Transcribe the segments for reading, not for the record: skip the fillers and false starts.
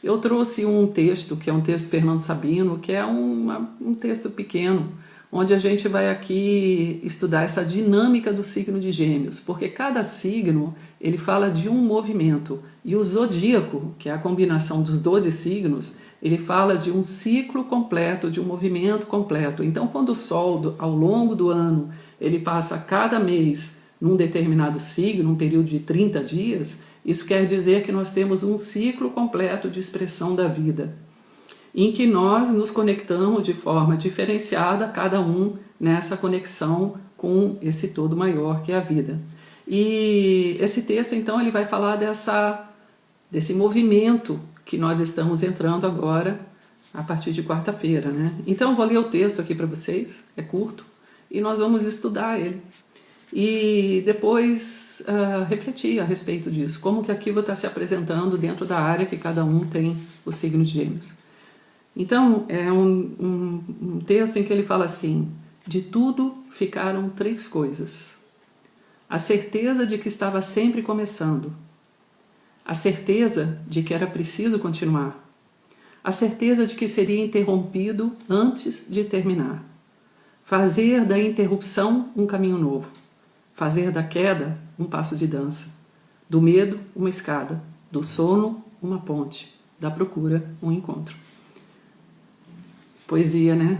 Eu trouxe um texto, que é um texto de Fernando Sabino, que é um texto pequeno, onde a gente vai aqui estudar essa dinâmica do signo de Gêmeos, porque cada signo ele fala de um movimento, e o zodíaco, que é a combinação dos 12 signos, ele fala de um ciclo completo, de um movimento completo. Então, quando o Sol, ao longo do ano, ele passa cada mês num determinado signo, um período de 30 dias, isso quer dizer que nós temos um ciclo completo de expressão da vida, em que nós nos conectamos de forma diferenciada, cada um nessa conexão com esse todo maior que é a vida. E esse texto, então, ele vai falar desse movimento que nós estamos entrando agora, a partir de quarta-feira, né? Então, eu vou ler o texto aqui para vocês, é curto, e nós vamos estudar ele. E depois refletir a respeito disso, como que aquilo está se apresentando dentro da área que cada um tem o signo de Gêmeos. Então, é um texto em que ele fala assim: de tudo ficaram 3 coisas. A certeza de que estava sempre começando. A certeza de que era preciso continuar. A certeza de que seria interrompido antes de terminar. Fazer da interrupção um caminho novo. Fazer da queda um passo de dança. Do medo, uma escada. Do sono, uma ponte. Da procura, um encontro. Poesia, né?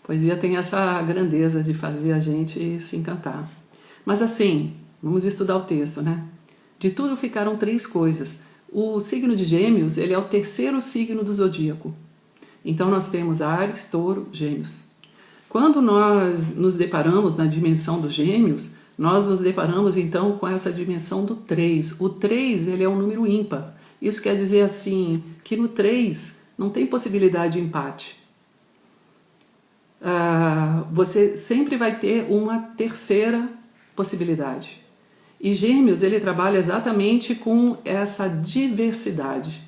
Poesia tem essa grandeza de fazer a gente se encantar. Mas assim, vamos estudar o texto, né? De tudo ficaram 3 coisas. O signo de Gêmeos, ele é o 3º signo do zodíaco. Então nós temos Áries, Touro, Gêmeos. Quando nós nos deparamos na dimensão dos Gêmeos, nós nos deparamos então com essa dimensão do 3. O 3, ele é um número ímpar. Isso quer dizer assim, que no 3 não tem possibilidade de empate. Você sempre vai ter uma 3ª possibilidade. E Gêmeos, ele trabalha exatamente com essa diversidade.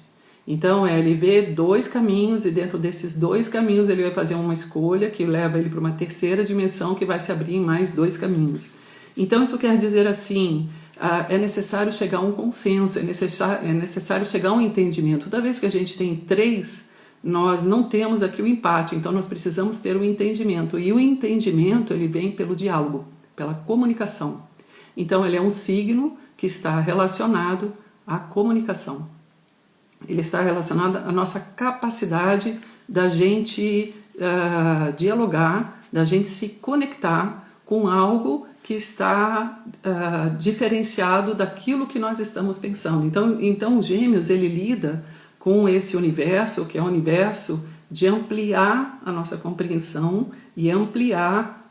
Então, ele vê 2 caminhos e dentro desses 2 caminhos ele vai fazer uma escolha que leva ele para uma 3ª dimensão que vai se abrir em mais 2 caminhos. Então, isso quer dizer assim, é necessário chegar a um consenso, é necessário chegar a um entendimento. Toda vez que a gente tem 3, nós não temos aqui o empate, então nós precisamos ter um entendimento. E o entendimento, ele vem pelo diálogo, pela comunicação. Então, ele é um signo que está relacionado à comunicação. Ele está relacionado à nossa capacidade da gente dialogar, da gente se conectar com algo que está diferenciado daquilo que nós estamos pensando. Então o Gêmeos, ele lida com esse universo, que é o universo de ampliar a nossa compreensão e ampliar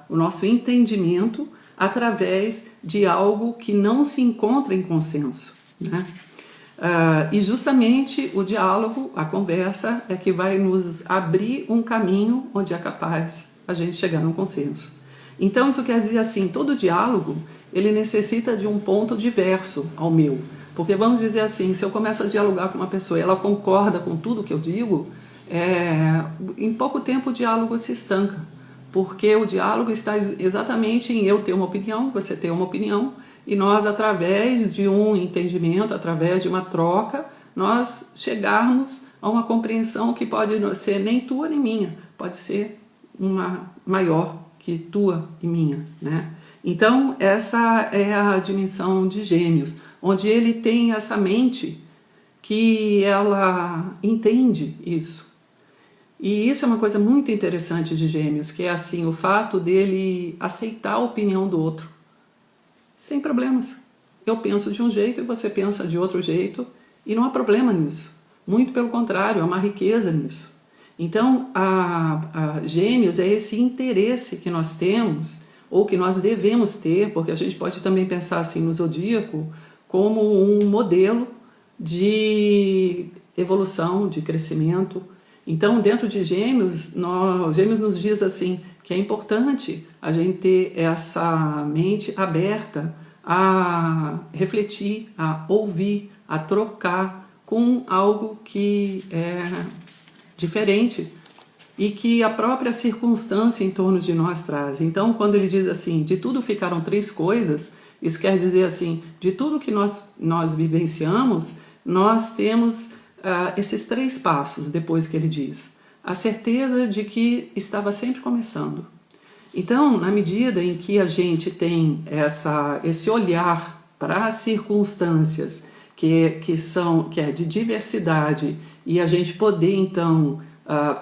o nosso entendimento através de algo que não se encontra em consenso, né? E justamente o diálogo, a conversa, é que vai nos abrir um caminho onde é capaz a gente chegar num consenso. Então isso quer dizer assim, todo diálogo, ele necessita de um ponto diverso ao meu. Porque vamos dizer assim, se eu começo a dialogar com uma pessoa e ela concorda com tudo que eu digo, em pouco tempo o diálogo se estanca. Porque o diálogo está exatamente em eu ter uma opinião, você ter uma opinião, e nós, através de um entendimento, através de uma troca, nós chegarmos a uma compreensão que pode ser nem tua nem minha, pode ser uma maior que tua e minha, né? Então, essa é a dimensão de Gêmeos, onde ele tem essa mente que ela entende isso. E isso é uma coisa muito interessante de Gêmeos, que é assim, o fato dele aceitar a opinião do outro, sem problemas. Eu penso de um jeito e você pensa de outro jeito, e não há problema nisso. Muito pelo contrário, há uma riqueza nisso. Então, a Gêmeos é esse interesse que nós temos, ou que nós devemos ter, porque a gente pode também pensar assim no zodíaco, como um modelo de evolução, de crescimento. Então, dentro de Gêmeos, Gêmeos nos diz assim, que é importante a gente ter essa mente aberta a refletir, a ouvir, a trocar com algo que é diferente e que a própria circunstância em torno de nós traz. Então, quando ele diz assim, de tudo ficaram 3 coisas, isso quer dizer assim, de tudo que nós vivenciamos, nós temos esses 3 passos depois que ele diz. A certeza de que estava sempre começando. Então, na medida em que a gente tem esse olhar para as circunstâncias que é de diversidade e a gente poder, então,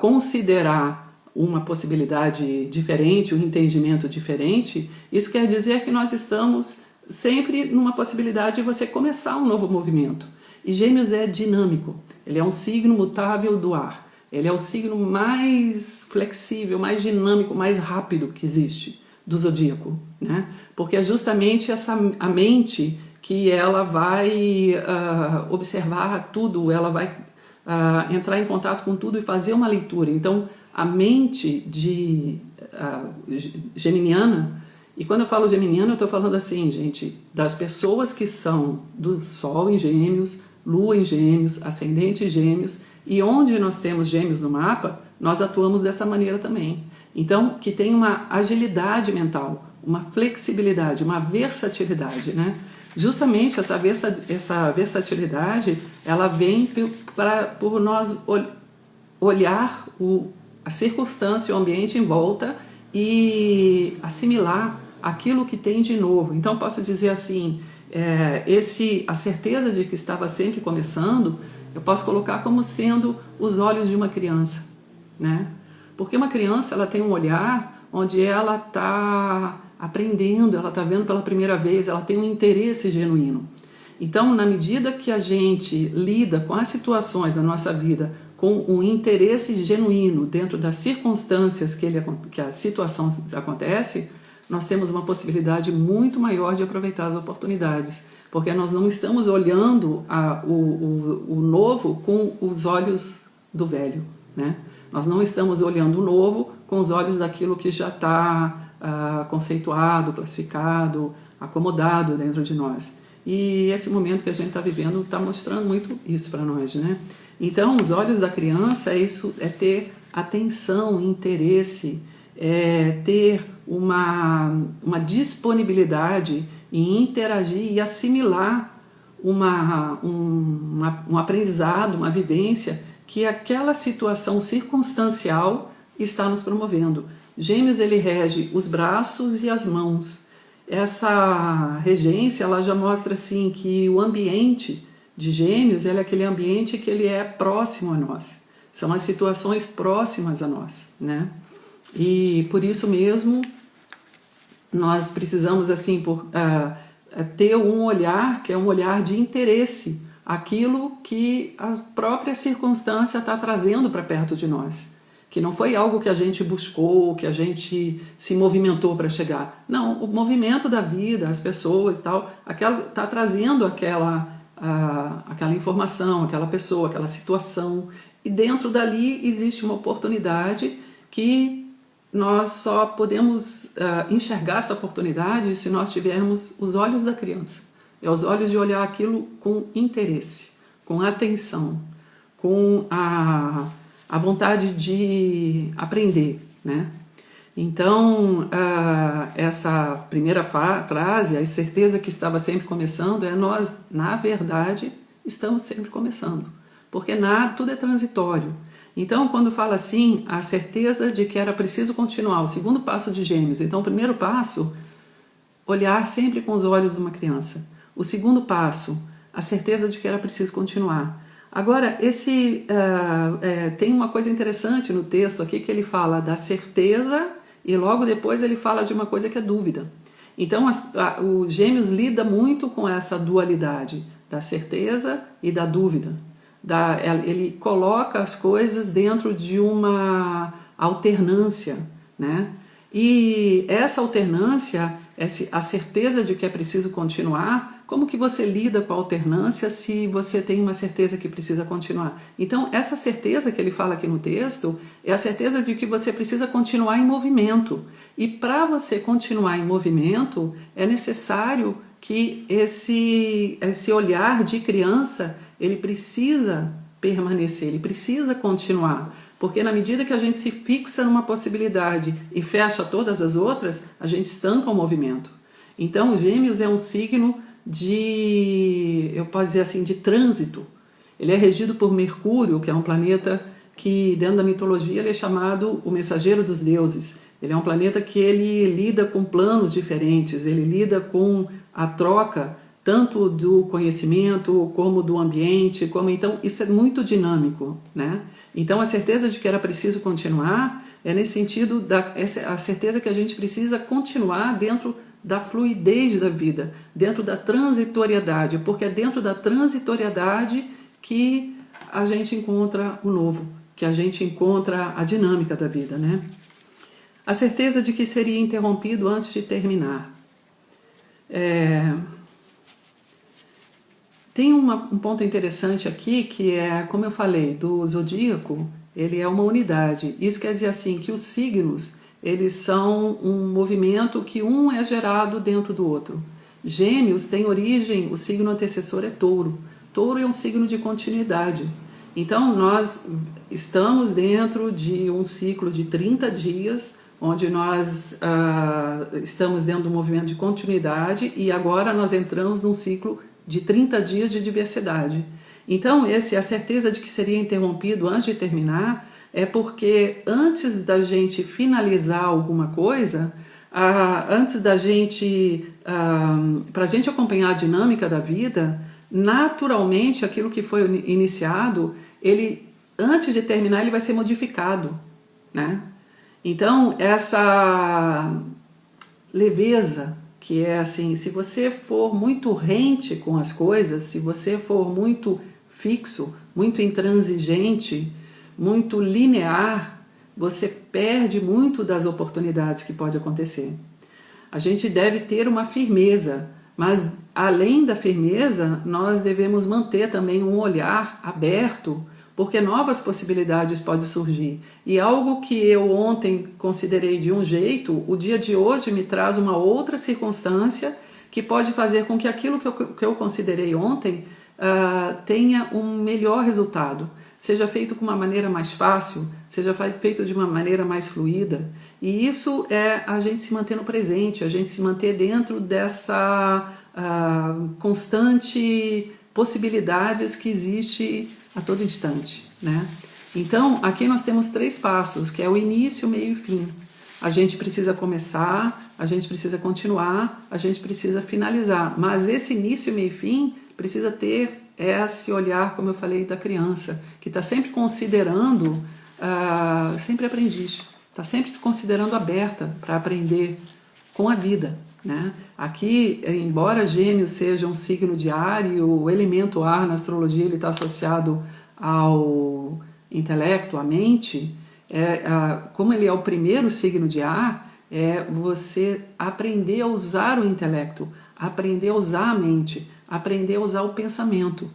considerar uma possibilidade diferente, um entendimento diferente, isso quer dizer que nós estamos sempre numa possibilidade de você começar um novo movimento. E Gêmeos é dinâmico, ele é um signo mutável do ar. Ele é o signo mais flexível, mais dinâmico, mais rápido que existe do zodíaco, né? Porque é justamente a mente que ela vai observar tudo, ela vai entrar em contato com tudo e fazer uma leitura. Então, a mente geminiana, e quando eu falo geminiana, eu estou falando assim, gente, das pessoas que são do Sol em Gêmeos, Lua em Gêmeos, Ascendente em Gêmeos, e onde nós temos Gêmeos no mapa, nós atuamos dessa maneira também. Então, que tem uma agilidade mental, uma flexibilidade, uma versatilidade, né? Justamente essa versatilidade, ela vem por nós olhar a circunstância, o ambiente em volta e assimilar aquilo que tem de novo. Então, posso dizer assim, a certeza de que estava sempre começando, eu posso colocar como sendo os olhos de uma criança, né? Porque uma criança, ela tem um olhar onde ela está aprendendo, ela está vendo pela primeira vez, ela tem um interesse genuíno. Então, na medida que a gente lida com as situações da nossa vida com um interesse genuíno dentro das circunstâncias que a situação acontece, nós temos uma possibilidade muito maior de aproveitar as oportunidades. Porque nós não estamos olhando o novo com os olhos do velho, né? Nós não estamos olhando o novo com os olhos daquilo que já está conceituado, classificado, acomodado dentro de nós. E esse momento que a gente está vivendo está mostrando muito isso para nós, né? Então, os olhos da criança é ter atenção, interesse, ter uma disponibilidade em interagir e assimilar um aprendizado, uma vivência que aquela situação circunstancial está nos promovendo. Gêmeos, ele rege os braços e as mãos. Essa regência, ela já mostra assim que o ambiente de Gêmeos é aquele ambiente que ele é próximo a nós. São as situações próximas a nós, né? E por isso mesmo nós precisamos assim ter um olhar que é um olhar de interesse, aquilo que a própria circunstância está trazendo para perto de nós, que não foi algo que a gente buscou, que a gente se movimentou para chegar. Não, o movimento da vida, as pessoas e tal, está trazendo aquela informação, aquela pessoa, aquela situação, e dentro dali existe uma oportunidade que nós só podemos enxergar essa oportunidade se nós tivermos os olhos da criança. É os olhos de olhar aquilo com interesse, com atenção, com a vontade de aprender, né? Então, essa primeira frase, a certeza que estava sempre começando, nós, na verdade, estamos sempre começando. Porque tudo é transitório. Então, quando fala assim, a certeza de que era preciso continuar, o segundo passo de Gêmeos. Então, o primeiro passo, olhar sempre com os olhos de uma criança. O segundo passo, a certeza de que era preciso continuar. Agora, tem uma coisa interessante no texto aqui que ele fala da certeza e logo depois ele fala de uma coisa que é dúvida. Então, o Gêmeos lida muito com essa dualidade da certeza e da dúvida. Ele coloca as coisas dentro de uma alternância, né? E essa alternância, a certeza de que é preciso continuar, como que você lida com a alternância se você tem uma certeza que precisa continuar? Então, essa certeza que ele fala aqui no texto é a certeza de que você precisa continuar em movimento. E para você continuar em movimento, é necessário que esse olhar de criança, ele precisa permanecer, ele precisa continuar. Porque na medida que a gente se fixa numa possibilidade e fecha todas as outras, a gente estanca o movimento. Então, Gêmeos é um signo eu posso dizer assim, de trânsito. Ele é regido por Mercúrio, que é um planeta que dentro da mitologia ele é chamado o mensageiro dos deuses. Ele é um planeta que ele lida com planos diferentes, ele lida com a troca tanto do conhecimento como do ambiente, então isso é muito dinâmico, né? Então a certeza de que era preciso continuar é nesse sentido, a certeza que a gente precisa continuar dentro da fluidez da vida, dentro da transitoriedade, porque é dentro da transitoriedade que a gente encontra o novo, que a gente encontra a dinâmica da vida, né? A certeza de que seria interrompido antes de terminar. Tem um ponto interessante aqui, que é, como eu falei, do zodíaco, ele é uma unidade. Isso quer dizer assim, que os signos, eles são um movimento que um é gerado dentro do outro. Gêmeos tem origem, o signo antecessor é touro. Touro é um signo de continuidade. Então, nós estamos dentro de um ciclo de 30 dias, onde nós estamos dentro do movimento de continuidade e agora nós entramos num ciclo de 30 dias de diversidade. Então, a certeza de que seria interrompido antes de terminar é porque antes da gente finalizar alguma coisa, antes da gente, para a gente acompanhar a dinâmica da vida, naturalmente aquilo que foi iniciado, ele, antes de terminar, ele vai ser modificado, né? Então, essa leveza, que é assim, se você for muito rente com as coisas, se você for muito fixo, muito intransigente, muito linear, você perde muito das oportunidades que pode acontecer. A gente deve ter uma firmeza, mas além da firmeza, nós devemos manter também um olhar aberto, porque novas possibilidades podem surgir. E algo que eu ontem considerei de um jeito, o dia de hoje me traz uma outra circunstância que pode fazer com que aquilo que eu considerei ontem tenha um melhor resultado. Seja feito com uma maneira mais fácil, seja feito de uma maneira mais fluida. E isso é a gente se manter no presente, a gente se manter dentro dessa constante possibilidades que existe a todo instante, né? Então, aqui nós temos 3 passos, que é o início, meio e fim. A gente precisa começar, a gente precisa continuar, a gente precisa finalizar. Mas esse início, meio e fim precisa ter esse olhar, como eu falei, da criança, que está sempre considerando, sempre aprendiz, está sempre se considerando aberta para aprender com a vida, né? Aqui, embora Gêmeos seja um signo de ar e o elemento ar na astrologia ele está associado ao intelecto, à mente, como ele é o primeiro signo de ar, é você aprender a usar o intelecto, aprender a usar a mente, aprender a usar o pensamento.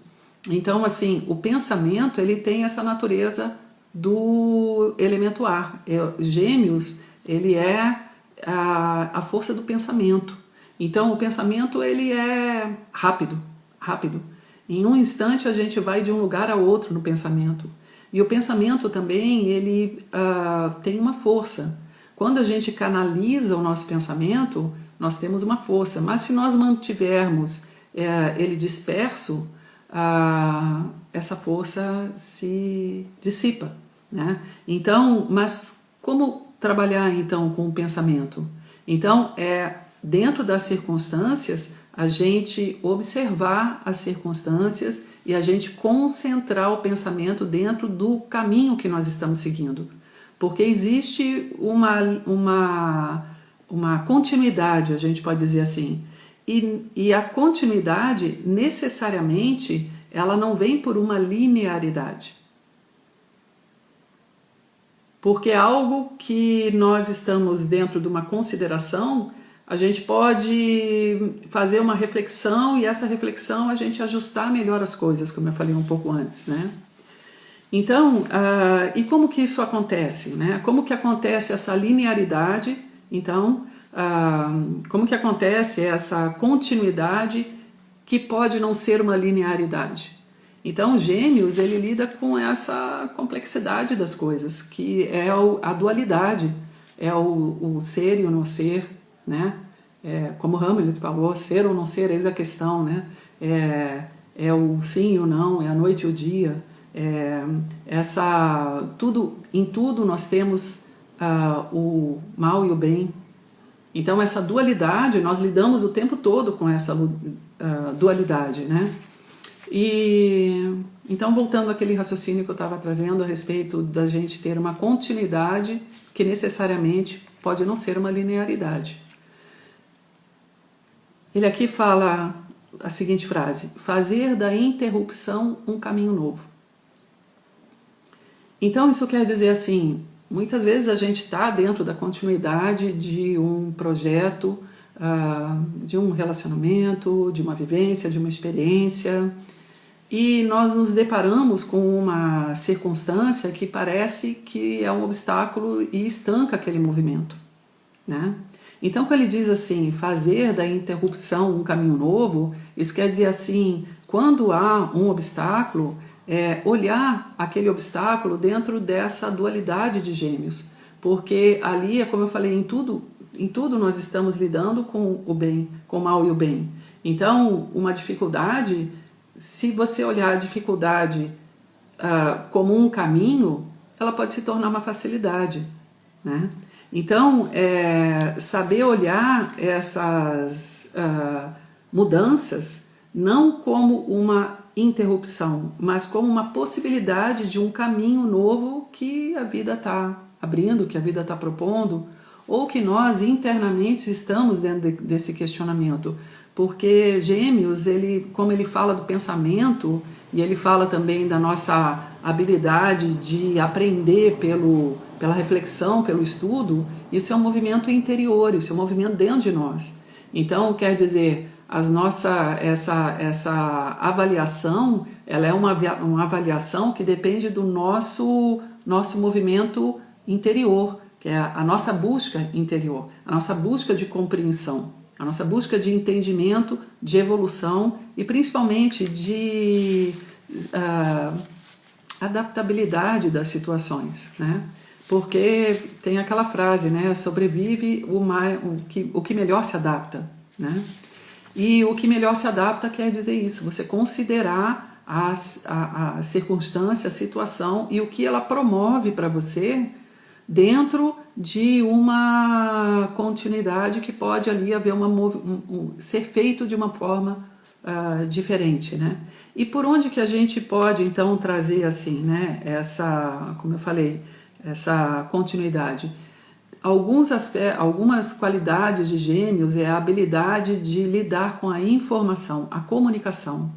Então, assim, o pensamento ele tem essa natureza do elemento ar. Gêmeos, ele é a força do pensamento. Então, o pensamento ele é rápido. Em um instante a gente vai de um lugar a outro no pensamento. E o pensamento também ele tem uma força. Quando a gente canaliza o nosso pensamento, nós temos uma força. Mas se nós mantivermos ele disperso, essa força se dissipa, né? Então, mas como trabalhar então com o pensamento? Então, dentro das circunstâncias, a gente observar as circunstâncias e a gente concentrar o pensamento dentro do caminho que nós estamos seguindo. Porque existe uma continuidade, a gente pode dizer assim. E a continuidade, necessariamente, ela não vem por uma linearidade. Porque é algo que nós estamos dentro de uma consideração, a gente pode fazer uma reflexão e essa reflexão a gente ajustar melhor as coisas, como eu falei um pouco antes, né? Então, e como que isso acontece, né? Como que acontece essa linearidade, então, como que acontece essa continuidade que pode não ser uma linearidade? Então, Gêmeos, ele lida com essa complexidade das coisas, que é a dualidade, é o ser e o não ser, né? como Hamlet falou, ser ou não ser, eis a questão, né? É o sim ou não, é a noite e o dia. Em tudo nós temos o mal e o bem. Então essa dualidade, nós lidamos o tempo todo com essa dualidade, né? E então, voltando àquele raciocínio que eu estava trazendo a respeito da gente ter uma continuidade que necessariamente pode não ser uma linearidade. Ele aqui fala a seguinte frase: fazer da interrupção um caminho novo. Então isso quer dizer assim, muitas vezes a gente está dentro da continuidade de um projeto, de um relacionamento, de uma vivência, de uma experiência, e nós nos deparamos com uma circunstância que parece que é um obstáculo e estanca aquele movimento, né? Então, quando ele diz assim, fazer da interrupção um caminho novo, isso quer dizer assim, quando há um obstáculo, olhar aquele obstáculo dentro dessa dualidade de gêmeos, porque ali, como eu falei, em tudo nós estamos lidando com o bem, com o mal e o bem. Então, uma dificuldade, se você olhar a dificuldade como um caminho, ela pode se tornar uma facilidade, né? Então, saber olhar essas mudanças não como uma interrupção, mas como uma possibilidade de um caminho novo que a vida está abrindo, que a vida está propondo, ou que nós internamente estamos dentro desse questionamento. Porque Gêmeos, como ele fala do pensamento, e ele fala também da nossa habilidade de aprender pela reflexão, pelo estudo, isso é um movimento interior, isso é um movimento dentro de nós. Então, quer dizer, essa avaliação, ela é uma avaliação que depende do nosso movimento interior, que é a nossa busca interior, a nossa busca de compreensão, a nossa busca de entendimento, de evolução e principalmente de adaptabilidade das situações, né? Porque tem aquela frase, né? Sobrevive o que melhor se adapta, né? E o que melhor se adapta quer dizer isso, você considerar a circunstância, a situação e o que ela promove para você dentro de uma continuidade que pode ali haver ser feito de uma forma diferente, né? E por onde que a gente pode então trazer assim, né? Como eu falei, essa continuidade. Algumas qualidades de Gêmeos é a habilidade de lidar com a informação, a comunicação.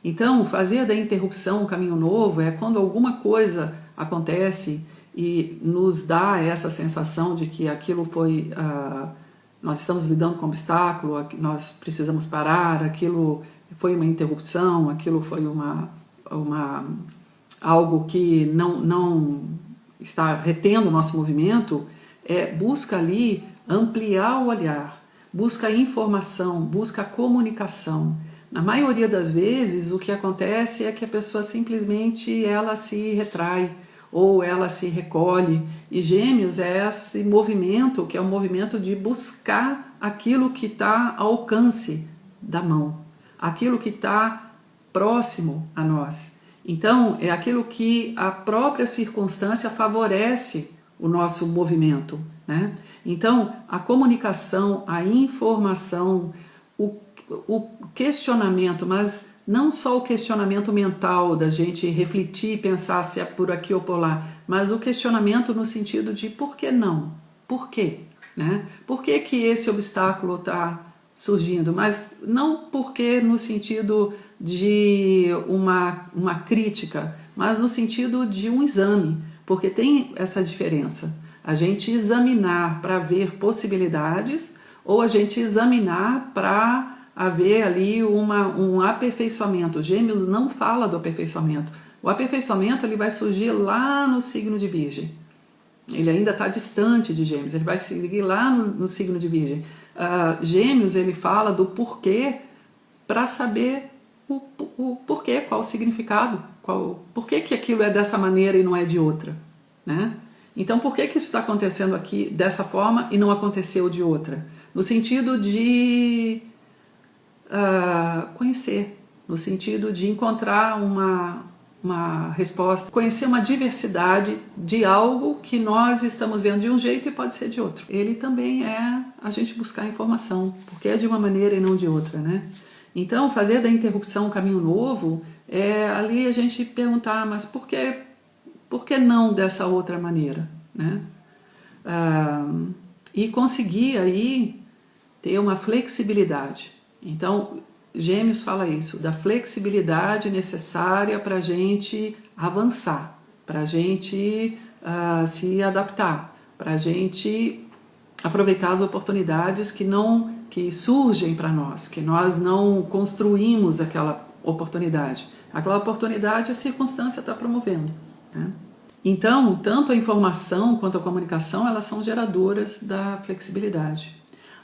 Então, fazer da interrupção um caminho novo é quando alguma coisa acontece e nos dá essa sensação de que aquilo nós estamos lidando com um obstáculo, nós precisamos parar, aquilo foi uma interrupção, aquilo foi algo que não está retendo o nosso movimento, busca ali ampliar o olhar, busca informação, busca comunicação. Na maioria das vezes, o que acontece é que a pessoa simplesmente ela se retrai ou ela se recolhe. E Gêmeos é esse movimento que é um movimento de buscar aquilo que está ao alcance da mão, aquilo que está próximo a nós. Então, é aquilo que a própria circunstância favorece o nosso movimento, né? Então, a comunicação, a informação, o questionamento, mas não só o questionamento mental da gente refletir e pensar se é por aqui ou por lá, mas o questionamento no sentido de por que não? Por quê? Né? Por que que esse obstáculo está surgindo? Mas não porque no sentido de uma crítica, mas no sentido de um exame, porque tem essa diferença. A gente examinar para ver possibilidades ou a gente examinar para haver ali um aperfeiçoamento. Gêmeos não fala do aperfeiçoamento. O aperfeiçoamento ele vai surgir lá no signo de Virgem. Ele ainda está distante de Gêmeos, ele vai seguir lá no signo de Virgem. Gêmeos ele fala do porquê para saber o porquê, qual o significado, por que aquilo é dessa maneira e não é de outra, né? Então por que isso está acontecendo aqui dessa forma e não aconteceu de outra? no sentido de conhecer, no sentido de encontrar uma resposta, conhecer uma diversidade de algo que nós estamos vendo de um jeito e pode ser de outro. Ele também é a gente buscar informação, porque é de uma maneira e não de outra, né? Então, fazer da interrupção um caminho novo é ali a gente perguntar, mas por que não dessa outra maneira, né? E conseguir aí ter uma flexibilidade. Então, Gêmeos fala isso, da flexibilidade necessária para a gente avançar, para a gente se adaptar, para a gente aproveitar as oportunidades que surgem para nós, que nós não construímos aquela oportunidade. Aquela oportunidade a circunstância está promovendo, né? Então, tanto a informação quanto a comunicação, elas são geradoras da flexibilidade.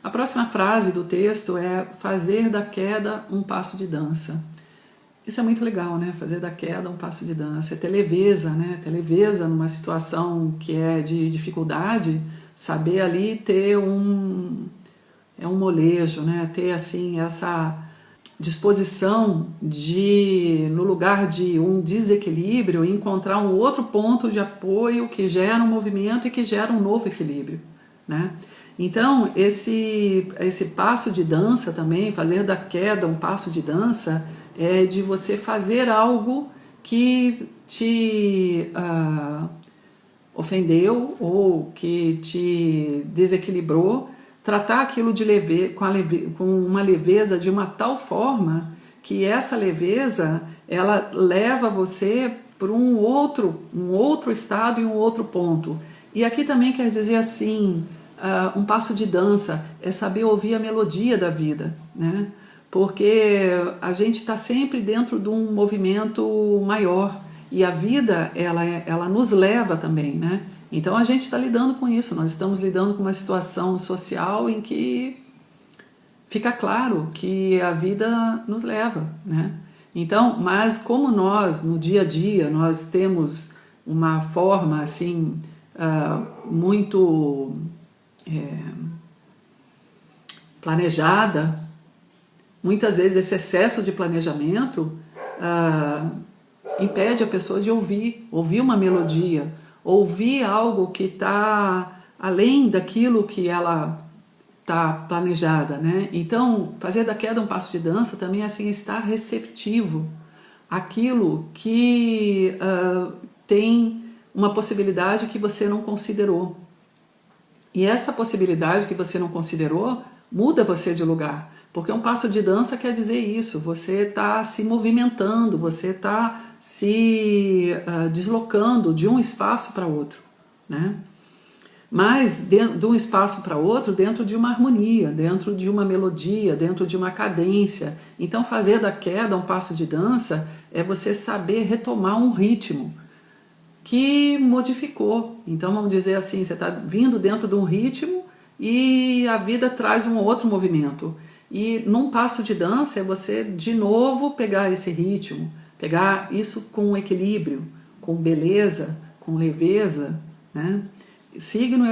A próxima frase do texto é fazer da queda um passo de dança. Isso é muito legal, né? Fazer da queda um passo de dança. É ter leveza, né? Ter leveza numa situação que é de dificuldade, saber ali ter um molejo, né? Ter assim essa disposição de, no lugar de um desequilíbrio, encontrar um outro ponto de apoio que gera um movimento e que gera um novo equilíbrio, né? Então, esse passo de dança também, fazer da queda um passo de dança, é de você fazer algo que te ofendeu ou que te desequilibrou, tratar aquilo de com uma leveza de uma tal forma que essa leveza ela leva você para um outro estado e um outro ponto. E aqui também quer dizer assim, um passo de dança é saber ouvir a melodia da vida, né? Porque a gente está sempre dentro de um movimento maior e a vida ela nos leva também, né? Então a gente está lidando com isso, nós estamos lidando com uma situação social em que fica claro que a vida nos leva, né? Então, mas como nós no dia a dia nós temos uma forma assim muito planejada, muitas vezes esse excesso de planejamento impede a pessoa de ouvir uma melodia, ouvir algo que está além daquilo que ela está planejada, né? Então, fazer da queda um passo de dança também é assim, estar receptivo àquilo que tem uma possibilidade que você não considerou. E essa possibilidade que você não considerou muda você de lugar, porque um passo de dança quer dizer isso, você está se movimentando, você está se deslocando de um espaço para outro, né? Mas de um espaço para outro dentro de uma harmonia, dentro de uma melodia, dentro de uma cadência. Então fazer da queda um passo de dança é você saber retomar um ritmo que modificou. Então vamos dizer assim, você está vindo dentro de um ritmo e a vida traz um outro movimento. E num passo de dança é você de novo pegar esse ritmo, pegar isso com equilíbrio, com beleza, com leveza, né? Signo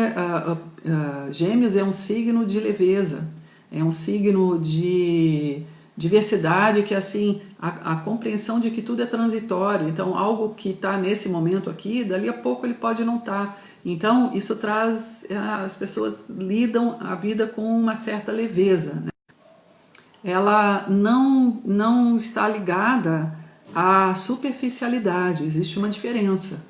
Gêmeos é um signo de leveza, é um signo de diversidade, que assim, a compreensão de que tudo é transitório, então algo que está nesse momento aqui, dali a pouco ele pode não estar. Então isso traz, as pessoas lidam a vida com uma certa leveza, né? Ela não está ligada à superficialidade, existe uma diferença,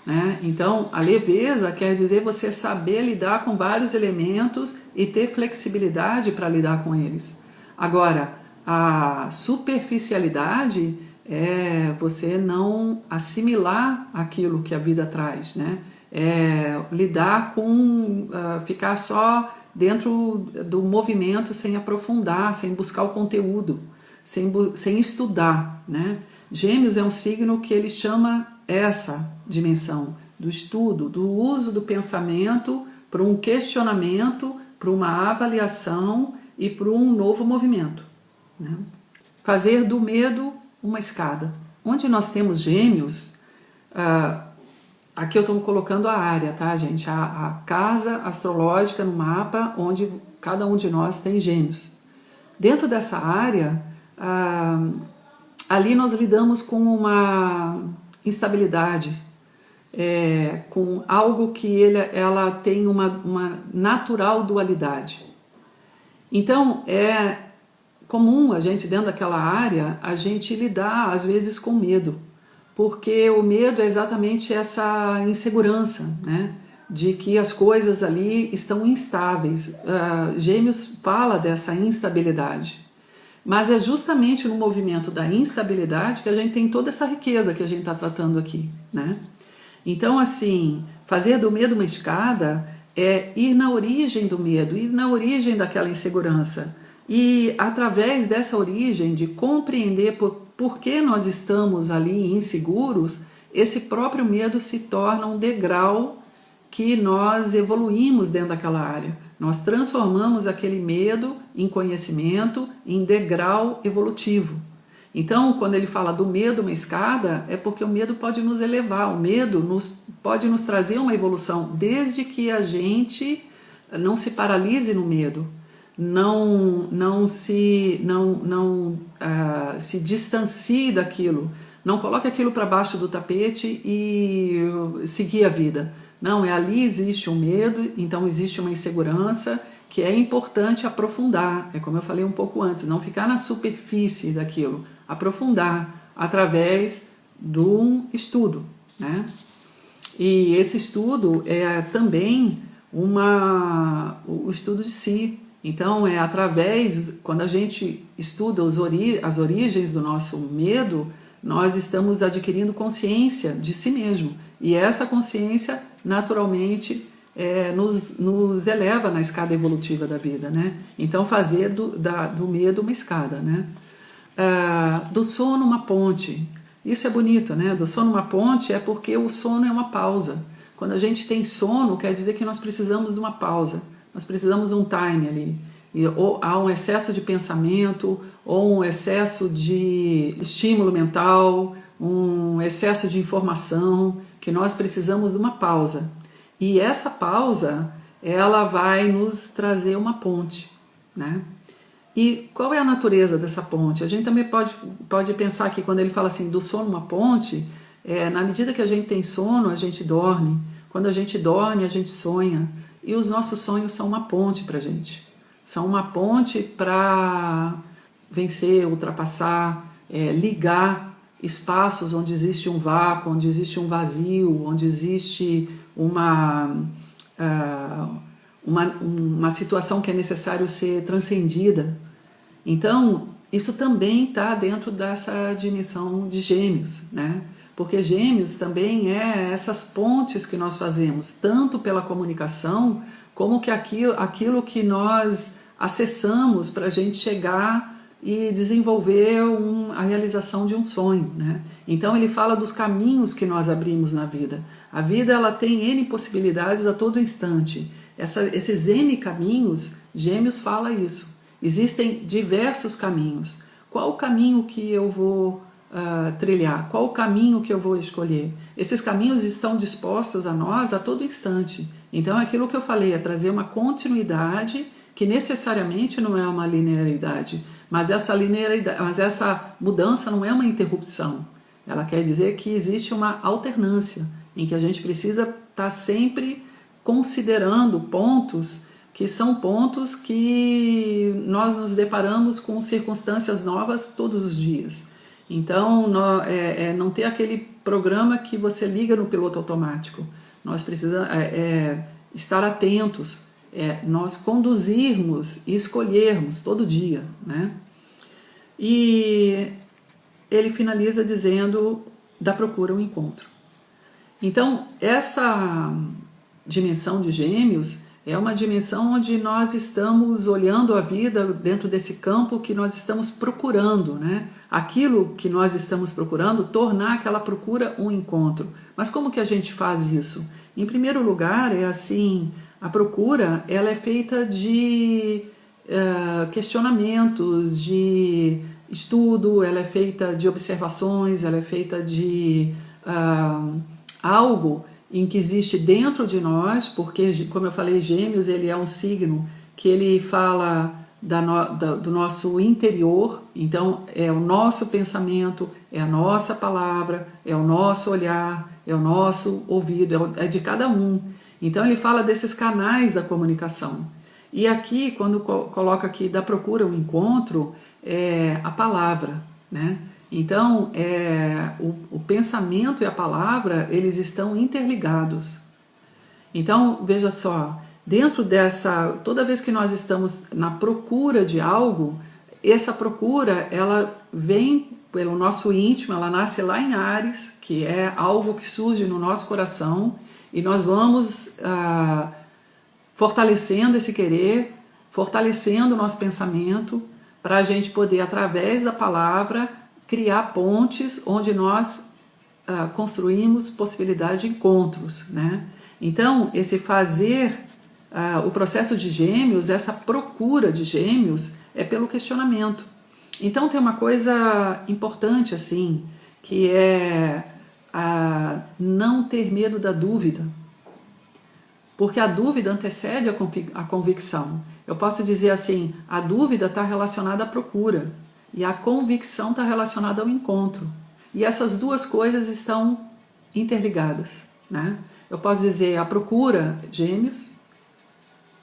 né? Então a leveza quer dizer você saber lidar com vários elementos e ter flexibilidade para lidar com eles. Agora, a superficialidade é você não assimilar aquilo que a vida traz, né? É lidar com ficar só dentro do movimento sem aprofundar, sem buscar o conteúdo, sem estudar, né? Gêmeos é um signo que ele chama essa dimensão do estudo, do uso do pensamento para um questionamento, para uma avaliação e para um novo movimento, né? Fazer do medo uma escada. Onde nós temos Gêmeos, aqui eu estou colocando a área, tá, gente? A casa astrológica no mapa onde cada um de nós tem gêmeos. Dentro dessa área, ali nós lidamos com uma instabilidade, com algo que ela tem uma natural dualidade. Então, é comum a gente, dentro daquela área, a gente lidar, às vezes, com medo, porque o medo é exatamente essa insegurança, né? De que as coisas ali estão instáveis. Gêmeos fala dessa instabilidade. Mas é justamente no movimento da instabilidade que a gente tem toda essa riqueza que a gente está tratando aqui, né? Então, assim, fazer do medo uma escada é ir na origem do medo, ir na origem daquela insegurança. E através dessa origem, de compreender por que nós estamos ali inseguros, esse próprio medo se torna um degrau que nós evoluímos dentro daquela área. Nós transformamos aquele medo em conhecimento, em degrau evolutivo. Então, quando ele fala do medo uma escada, é porque o medo pode nos elevar, o medo pode nos trazer uma evolução, desde que a gente não se paralise no medo, não se distancie daquilo, não coloque aquilo para baixo do tapete e seguir a vida. Não, ali existe um medo, então existe uma insegurança que é importante aprofundar. É como eu falei um pouco antes, não ficar na superfície daquilo, aprofundar através de um estudo, né? E esse estudo é também o estudo de si. Então, é através, quando a gente estuda as origens do nosso medo, nós estamos adquirindo consciência de si mesmo. E essa consciência, naturalmente, nos eleva na escada evolutiva da vida, né? Então, fazer do medo uma escada, né? Do sono uma ponte. Isso é bonito, né? Do sono uma ponte é porque o sono é uma pausa. Quando a gente tem sono, quer dizer que nós precisamos de uma pausa. Nós precisamos de um time ali. Ou há um excesso de pensamento, ou um excesso de estímulo mental, um excesso de informação, que nós precisamos de uma pausa. E essa pausa, ela vai nos trazer uma ponte, né? E qual é a natureza dessa ponte? A gente também pode pensar que quando ele fala assim, do sono uma ponte, na medida que a gente tem sono, a gente dorme. Quando a gente dorme, a gente sonha. E os nossos sonhos são uma ponte para a gente. São uma ponte para vencer, ultrapassar, ligar espaços onde existe um vácuo, onde existe um vazio, onde existe uma situação que é necessário ser transcendida. Então, isso também está dentro dessa dimensão de Gêmeos, né? Porque Gêmeos também é essas pontes que nós fazemos, tanto pela comunicação, como que aquilo que nós acessamos para a gente chegar e desenvolver a realização de um sonho, né? Então ele fala dos caminhos que nós abrimos na vida. A vida, ela tem N possibilidades a todo instante. Esses N caminhos, Gêmeos fala isso. Existem diversos caminhos. Qual o caminho que eu vou trilhar? Qual o caminho que eu vou escolher? Esses caminhos estão dispostos a nós a todo instante. Então, aquilo que eu falei é trazer uma continuidade que necessariamente não é uma linearidade, mas essa mudança não é uma interrupção. Ela quer dizer que existe uma alternância, em que a gente precisa estar sempre considerando pontos que são pontos que nós nos deparamos com circunstâncias novas todos os dias. Então, não ter aquele programa que você liga no piloto automático. Nós precisamos estar atentos, nós conduzirmos e escolhermos todo dia, né? E ele finaliza dizendo da procura ao encontro. Então, essa dimensão de Gêmeos é uma dimensão onde nós estamos olhando a vida dentro desse campo que nós estamos procurando, né? Aquilo que nós estamos procurando, tornar aquela procura um encontro. Mas como que a gente faz isso? Em primeiro lugar, a procura, ela é feita de questionamentos, de estudo, ela é feita de observações, ela é feita de algo em que existe dentro de nós, porque, como eu falei, Gêmeos, ele é um signo que ele fala do nosso interior. Então é o nosso pensamento, é a nossa palavra, é o nosso olhar, é o nosso ouvido, é de cada um. Então ele fala desses canais da comunicação. E aqui, quando coloca aqui da procura o encontro, é a palavra, né? Então, o pensamento e a palavra, eles estão interligados. Então, veja só, dentro dessa, toda vez que nós estamos na procura de algo, essa procura, ela vem pelo nosso íntimo, ela nasce lá em Áries, que é algo que surge no nosso coração, e nós vamos fortalecendo esse querer, fortalecendo o nosso pensamento, para a gente poder, através da palavra, criar pontes onde nós construímos possibilidades de encontros, né? Então, esse fazer, o processo de Gêmeos, essa procura de Gêmeos, é pelo questionamento. Então, tem uma coisa importante, assim, que é não ter medo da dúvida. Porque a dúvida antecede a convicção. Eu posso dizer assim, a dúvida está relacionada à procura e a convicção está relacionada ao encontro. E essas duas coisas estão interligadas, né? Eu posso dizer a procura, Gêmeos,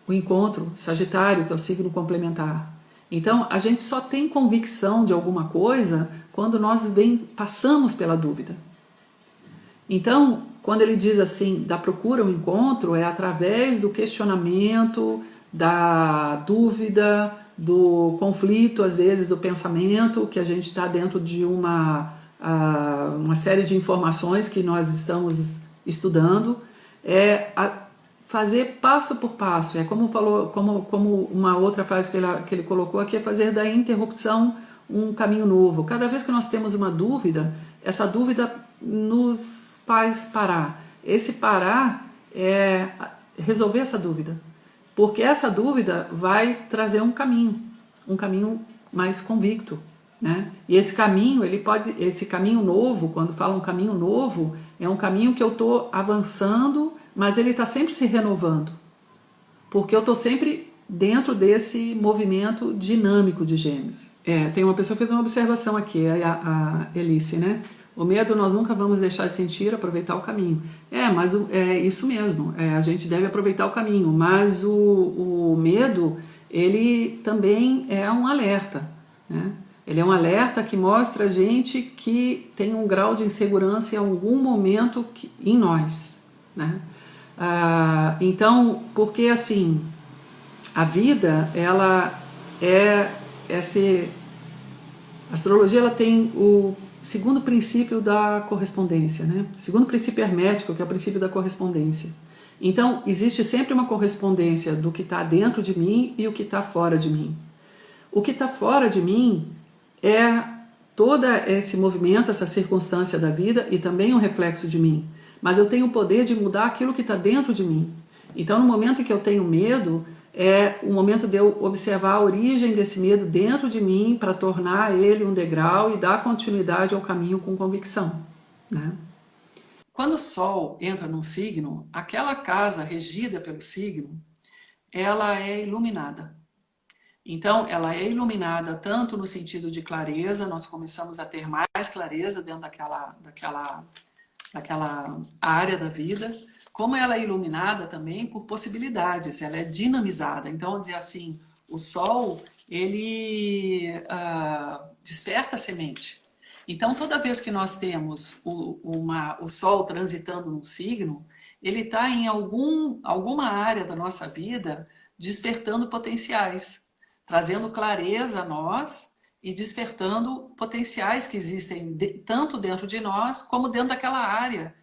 o encontro, Sagitário, que é o signo complementar. Então, a gente só tem convicção de alguma coisa quando nós passamos pela dúvida. Então, quando ele diz assim, da procura ao encontro, é através do questionamento, da dúvida, do conflito, às vezes, do pensamento, que a gente está dentro de uma série de informações que nós estamos estudando, fazer passo por passo. É como uma outra frase que ele colocou aqui, é fazer da interrupção um caminho novo. Cada vez que nós temos uma dúvida, essa dúvida nos faz parar. Esse parar é resolver essa dúvida, porque essa dúvida vai trazer um caminho mais convicto, né? E esse caminho, esse caminho novo, quando fala um caminho novo, é um caminho que eu estou avançando, mas ele está sempre se renovando, porque eu estou sempre dentro desse movimento dinâmico de Gêmeos. Tem uma pessoa que fez uma observação aqui, a Elice, né? O medo nós nunca vamos deixar de sentir, aproveitar o caminho. Mas é isso mesmo, a gente deve aproveitar o caminho, mas o medo, ele também é um alerta, né? Ele é um alerta que mostra a gente que tem um grau de insegurança em algum momento em nós, né? Então, porque assim, a vida, ela a astrologia, ela tem o segundo princípio da correspondência, né? Segundo princípio hermético, que é o princípio da correspondência. Então, existe sempre uma correspondência do que está dentro de mim e o que está fora de mim. O que está fora de mim é todo esse movimento, essa circunstância da vida e também um reflexo de mim. Mas eu tenho o poder de mudar aquilo que está dentro de mim. Então, no momento em que eu tenho medo, é o momento de eu observar a origem desse medo dentro de mim para tornar ele um degrau e dar continuidade ao caminho com convicção, né? Quando o Sol entra num signo, aquela casa regida pelo signo, ela é iluminada. Então, ela é iluminada tanto no sentido de clareza, nós começamos a ter mais clareza dentro daquela área da vida, como ela é iluminada também por possibilidades, ela é dinamizada. Então, vamos dizer assim, o Sol, ele desperta a semente. Então, toda vez que nós temos o Sol transitando num signo, ele está em alguma área da nossa vida despertando potenciais, trazendo clareza a nós e despertando potenciais que existem tanto dentro de nós como dentro daquela área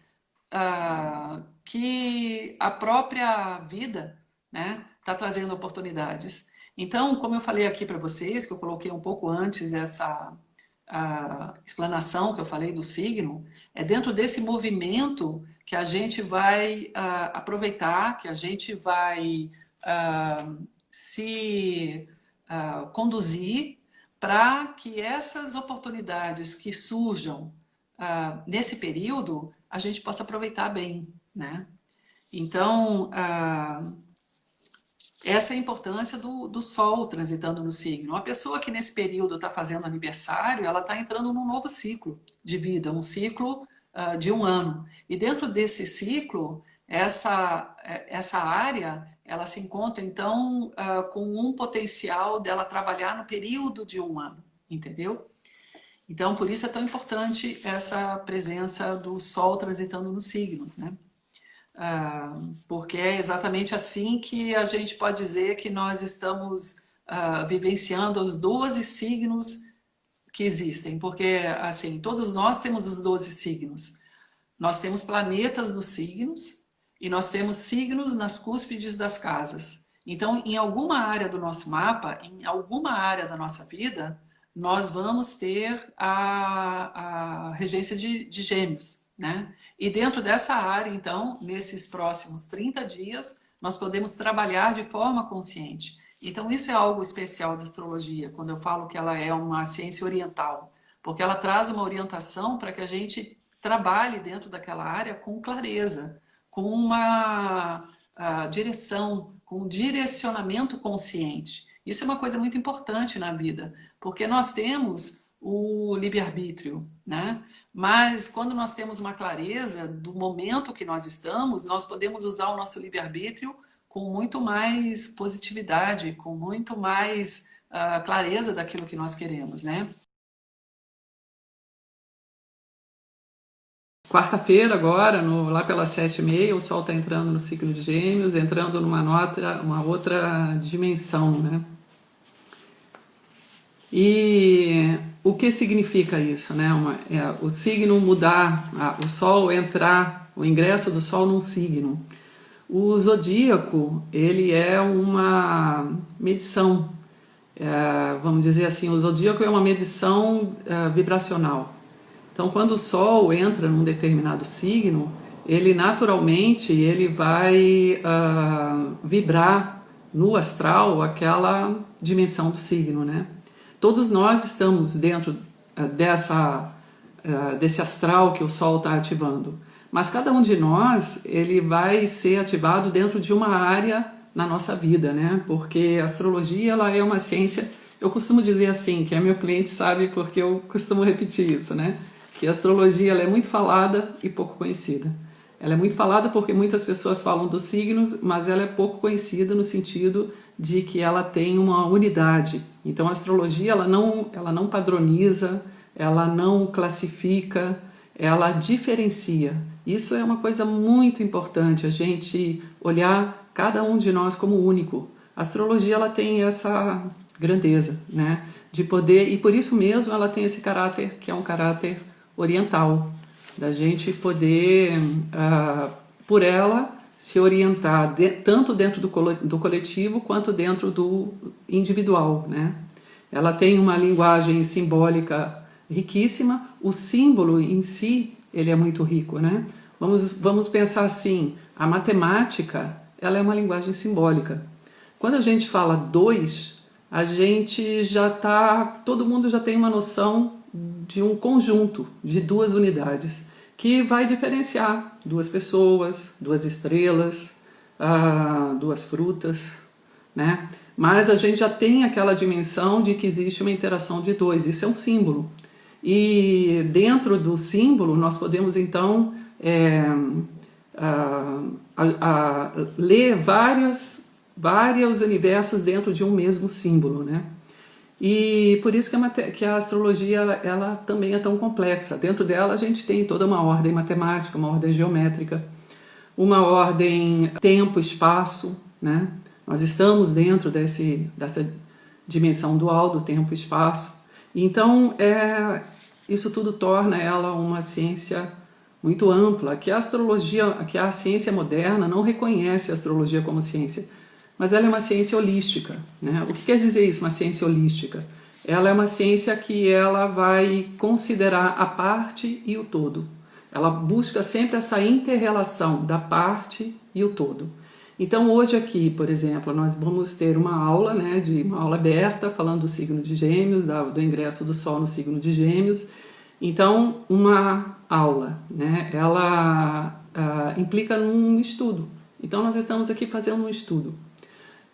que a própria vida, né, está trazendo oportunidades. Então, como eu falei aqui para vocês, que eu coloquei um pouco antes dessa explanação que eu falei do signo, é dentro desse movimento que a gente vai aproveitar, que a gente vai se conduzir para que essas oportunidades que surjam nesse período, a gente possa aproveitar bem, né? Então, Essa é a importância do Sol transitando no signo. Uma pessoa que nesse período está fazendo aniversário, ela está entrando num novo ciclo de vida, um ciclo de um ano. E dentro desse ciclo, essa área, ela se encontra então com um potencial dela trabalhar no período de um ano, entendeu? Então, por isso é tão importante essa presença do Sol transitando nos signos, né? Porque é exatamente assim que a gente pode dizer que nós estamos vivenciando os 12 signos que existem, porque assim, todos nós temos os 12 signos. Nós temos planetas nos signos e nós temos signos nas cúspides das casas. Então, em alguma área do nosso mapa, em alguma área da nossa vida, nós vamos ter a regência de Gêmeos, né? E dentro dessa área, então, nesses próximos 30 dias, nós podemos trabalhar de forma consciente. Então, isso é algo especial da astrologia, quando eu falo que ela é uma ciência oriental, porque ela traz uma orientação para que a gente trabalhe dentro daquela área com clareza, com uma direção, com um direcionamento consciente. Isso é uma coisa muito importante na vida, porque nós temos o livre-arbítrio, né? Mas quando nós temos uma clareza do momento que nós estamos, nós podemos usar o nosso livre-arbítrio com muito mais positividade, com muito mais clareza daquilo que nós queremos, né? Quarta-feira agora, lá pelas 7h30, o Sol está entrando no ciclo de Gêmeos, entrando uma outra dimensão, né? E o que significa isso, né? O signo mudar, o Sol entrar, o ingresso do Sol num signo. O zodíaco, ele é uma medição, vamos dizer assim, o zodíaco é uma medição vibracional. Então, quando o Sol entra num determinado signo, ele naturalmente ele vai vibrar no astral aquela dimensão do signo, né? Todos nós estamos dentro desse astral que o Sol está ativando, mas cada um de nós ele vai ser ativado dentro de uma área na nossa vida, né? Porque a astrologia ela é uma ciência, eu costumo dizer assim, que meu cliente sabe porque eu costumo repetir isso, né? Que a astrologia ela é muito falada e pouco conhecida. Ela é muito falada porque muitas pessoas falam dos signos, mas ela é pouco conhecida no sentido de que ela tem uma unidade. Então a astrologia ela não padroniza, ela não classifica, ela diferencia. Isso é uma coisa muito importante, a gente olhar cada um de nós como único. A astrologia ela tem essa grandeza, né? De poder, e por isso mesmo ela tem esse caráter que é um caráter oriental, da gente poder, por ela, se orientar tanto dentro do coletivo quanto dentro do individual, né? Ela tem uma linguagem simbólica riquíssima, o símbolo em si, ele é muito rico, né? Vamos pensar assim, a matemática, ela é uma linguagem simbólica. Quando a gente fala dois, a gente todo mundo já tem uma noção de um conjunto de duas unidades que vai diferenciar duas pessoas, duas estrelas, duas frutas, né? Mas a gente já tem aquela dimensão de que existe uma interação de dois, isso é um símbolo. E dentro do símbolo nós podemos então ler vários universos dentro de um mesmo símbolo, né? E por isso que a astrologia ela também é tão complexa. Dentro dela a gente tem toda uma ordem matemática, uma ordem geométrica, uma ordem tempo-espaço, né? Nós estamos dentro dessa dimensão dual do tempo e espaço. Então, isso tudo torna ela uma ciência muito ampla, que a ciência moderna não reconhece a astrologia como ciência, mas ela é uma ciência holística, né? O que quer dizer isso, uma ciência holística? Ela é uma ciência que ela vai considerar a parte e o todo. Ela busca sempre essa inter-relação da parte e o todo. Então hoje aqui, por exemplo, nós vamos ter uma aula, né, uma aula aberta, falando do signo de Gêmeos, do ingresso do Sol no signo de Gêmeos. Então, uma aula, né, ela implica num estudo. Então nós estamos aqui fazendo um estudo.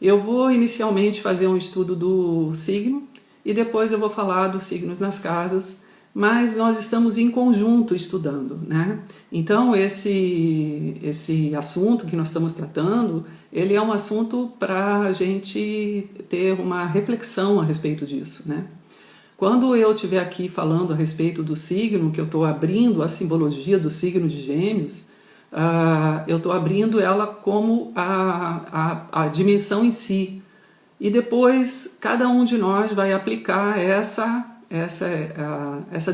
Eu vou inicialmente fazer um estudo do signo e depois eu vou falar dos signos nas casas, mas nós estamos em conjunto estudando, né? Então esse assunto que nós estamos tratando, ele é um assunto para a gente ter uma reflexão a respeito disso, né? Quando eu estiver aqui falando a respeito do signo, que eu estou abrindo a simbologia do signo de Gêmeos, eu estou abrindo ela como a dimensão em si. E depois cada um de nós vai aplicar essa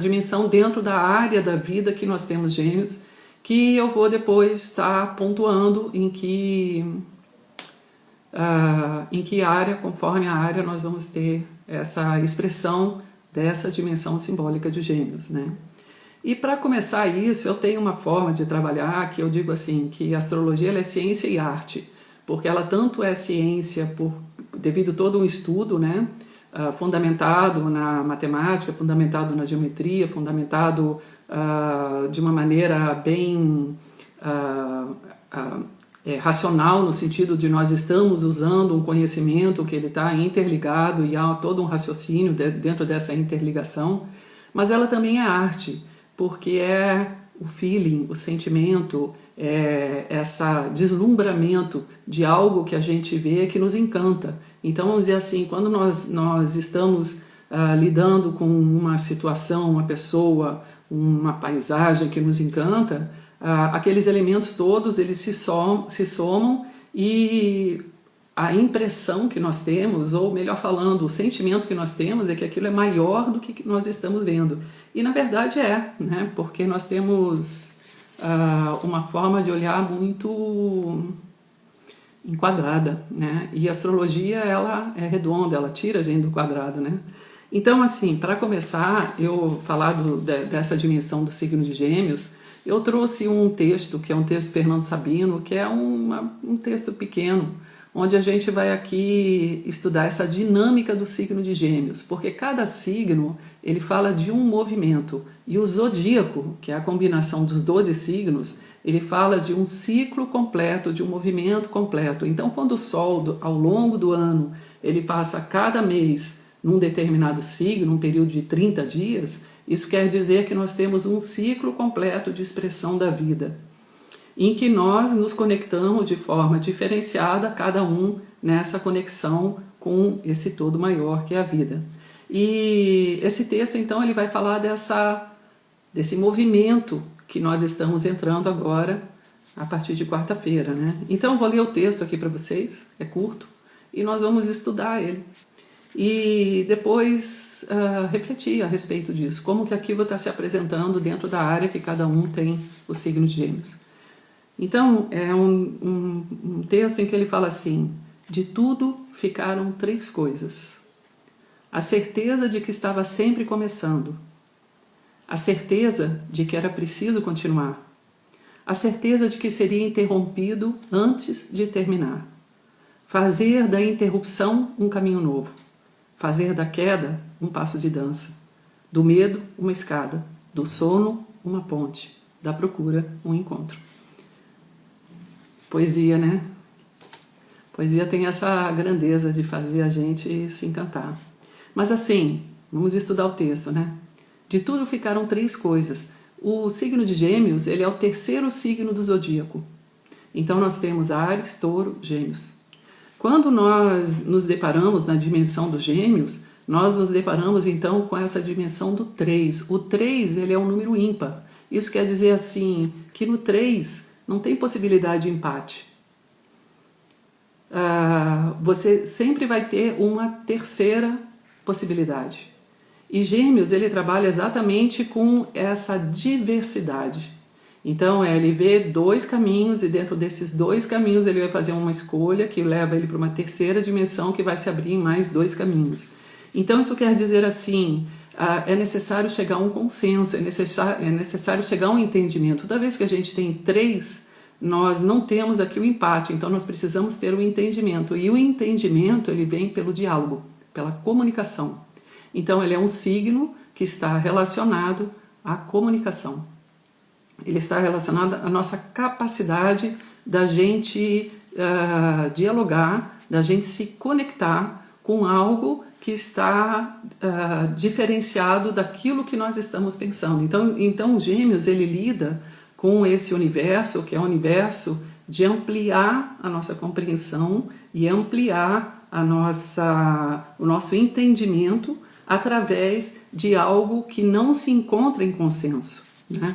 dimensão dentro da área da vida que nós temos Gêmeos, que eu vou depois estar pontuando em que área, conforme a área, nós vamos ter essa expressão dessa dimensão simbólica de Gêmeos, né? E para começar isso, eu tenho uma forma de trabalhar que eu digo assim, que a astrologia ela é ciência e arte, porque ela tanto é ciência devido a todo um estudo, né? Fundamentado na matemática, fundamentado na geometria, fundamentado de uma maneira bem racional, no sentido de nós estamos usando um conhecimento que ele está interligado e há todo um raciocínio dentro dessa interligação, mas ela também é arte, porque é o feeling, o sentimento, esse deslumbramento de algo que a gente vê que nos encanta. Então, vamos dizer assim, quando nós estamos lidando com uma situação, uma pessoa, uma paisagem que nos encanta, aqueles elementos todos eles se somam e a impressão que nós temos, ou melhor falando, o sentimento que nós temos é que aquilo é maior do que nós estamos vendo. E na verdade né? Porque nós temos uma forma de olhar muito enquadrada, né? E a astrologia ela é redonda, ela tira a gente do quadrado, né? Então, assim, para começar, eu falar dessa dimensão do signo de Gêmeos, eu trouxe um texto, que é um texto de Fernando Sabino, que é um texto pequeno, onde a gente vai aqui estudar essa dinâmica do signo de Gêmeos, porque cada signo ele fala de um movimento, e o zodíaco, que é a combinação dos 12 signos, ele fala de um ciclo completo, de um movimento completo. Então, quando o Sol, ao longo do ano, ele passa cada mês num determinado signo, um período de 30 dias, isso quer dizer que nós temos um ciclo completo de expressão da vida, em que nós nos conectamos de forma diferenciada, cada um nessa conexão com esse todo maior que é a vida. E esse texto, então, ele vai falar desse movimento que nós estamos entrando agora, a partir de quarta-feira, né? Então, eu vou ler o texto aqui para vocês, é curto, e nós vamos estudar ele. E depois refletir a respeito disso, como que aquilo está se apresentando dentro da área que cada um tem o signo de Gêmeos. Então, é um texto em que ele fala assim: de tudo ficaram 3 coisas. A certeza de que estava sempre começando. A certeza de que era preciso continuar. A certeza de que seria interrompido antes de terminar. Fazer da interrupção um caminho novo. Fazer da queda um passo de dança. Do medo, uma escada. Do sono, uma ponte. Da procura, um encontro. Poesia, né? Poesia tem essa grandeza de fazer a gente se encantar. Mas assim, vamos estudar o texto, né? De tudo ficaram 3 coisas. O signo de Gêmeos, ele é o 3º signo do zodíaco. Então nós temos Áries, Touro, Gêmeos. Quando nós nos deparamos na dimensão dos Gêmeos, nós nos deparamos então com essa dimensão do 3. O 3, ele é um número ímpar. Isso quer dizer assim, que no 3 não tem possibilidade de empate. Você sempre vai ter uma 3ª possibilidade. E Gêmeos, ele trabalha exatamente com essa diversidade. Então, ele vê 2 caminhos e dentro desses 2 caminhos ele vai fazer uma escolha que leva ele para uma 3ª dimensão que vai se abrir em mais 2 caminhos. Então, isso quer dizer assim, é necessário chegar a um consenso, é necessário chegar a um entendimento. Toda vez que a gente tem 3, nós não temos aqui o empate, então nós precisamos ter o entendimento. E o entendimento, ele vem pelo diálogo, pela comunicação. Então, ele é um signo que está relacionado à comunicação. Ele está relacionado à nossa capacidade da gente dialogar, da gente se conectar com algo que está diferenciado daquilo que nós estamos pensando. Então Gêmeos, ele lida com esse universo, que é o universo de ampliar a nossa compreensão e ampliar o nosso entendimento através de algo que não se encontra em consenso, né?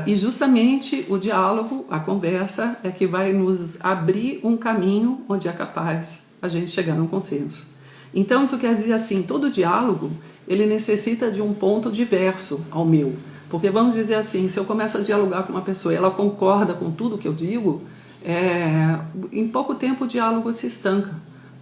E justamente o diálogo, a conversa, é que vai nos abrir um caminho onde é capaz a gente chegar num consenso. Então isso quer dizer assim, todo diálogo ele necessita de um ponto diverso ao meu. Porque vamos dizer assim, se eu começo a dialogar com uma pessoa e ela concorda com tudo que eu digo, em pouco tempo o diálogo se estanca.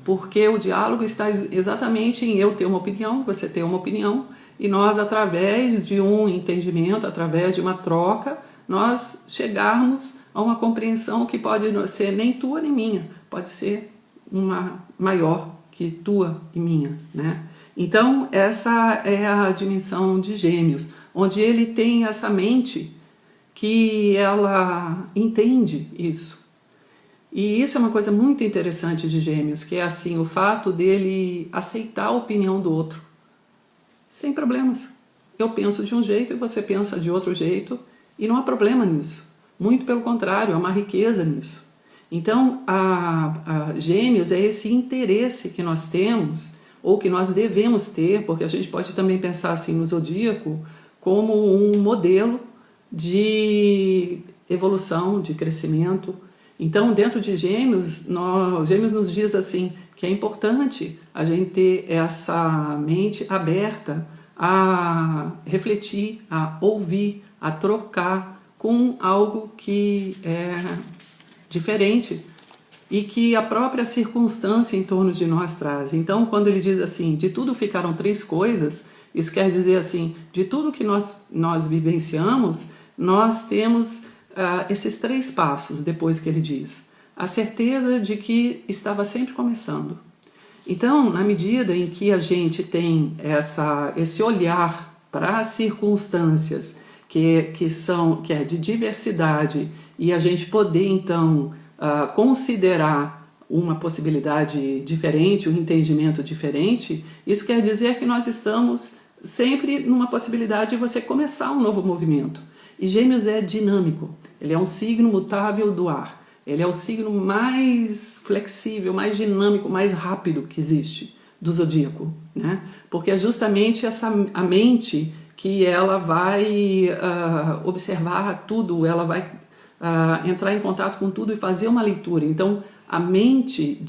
Porque o diálogo está exatamente em eu ter uma opinião, você ter uma opinião, e nós, através de um entendimento, através de uma troca, nós chegarmos a uma compreensão que pode ser nem tua nem minha, pode ser uma maior que tua e minha, né? Então, essa é a dimensão de Gêmeos, onde ele tem essa mente que ela entende isso. E isso é uma coisa muito interessante de Gêmeos, que é assim, o fato dele aceitar a opinião do outro, sem problemas. Eu penso de um jeito e você pensa de outro jeito, e não há problema nisso. Muito pelo contrário, há uma riqueza nisso. Então, a Gêmeos é esse interesse que nós temos, ou que nós devemos ter, porque a gente pode também pensar assim no zodíaco como um modelo de evolução, de crescimento. Então, dentro de Gêmeos, Gêmeos nos diz assim que é importante a gente ter essa mente aberta a refletir, a ouvir, a trocar com algo que é diferente e que a própria circunstância em torno de nós traz. Então, quando ele diz assim, de tudo ficaram 3 coisas, isso quer dizer assim, de tudo que nós vivenciamos, nós temos esses 3 passos depois que ele diz. A certeza de que estava sempre começando. Então, na medida em que a gente tem esse olhar para as circunstâncias que é de diversidade e a gente poder então considerar uma possibilidade diferente, um entendimento diferente, isso quer dizer que nós estamos sempre numa possibilidade de você começar um novo movimento. E Gêmeos é dinâmico, ele é um signo mutável do ar. Ele é o signo mais flexível, mais dinâmico, mais rápido que existe do zodíaco, né? Porque é justamente a mente que ela vai observar tudo, ela vai entrar em contato com tudo e fazer uma leitura. Então, a mente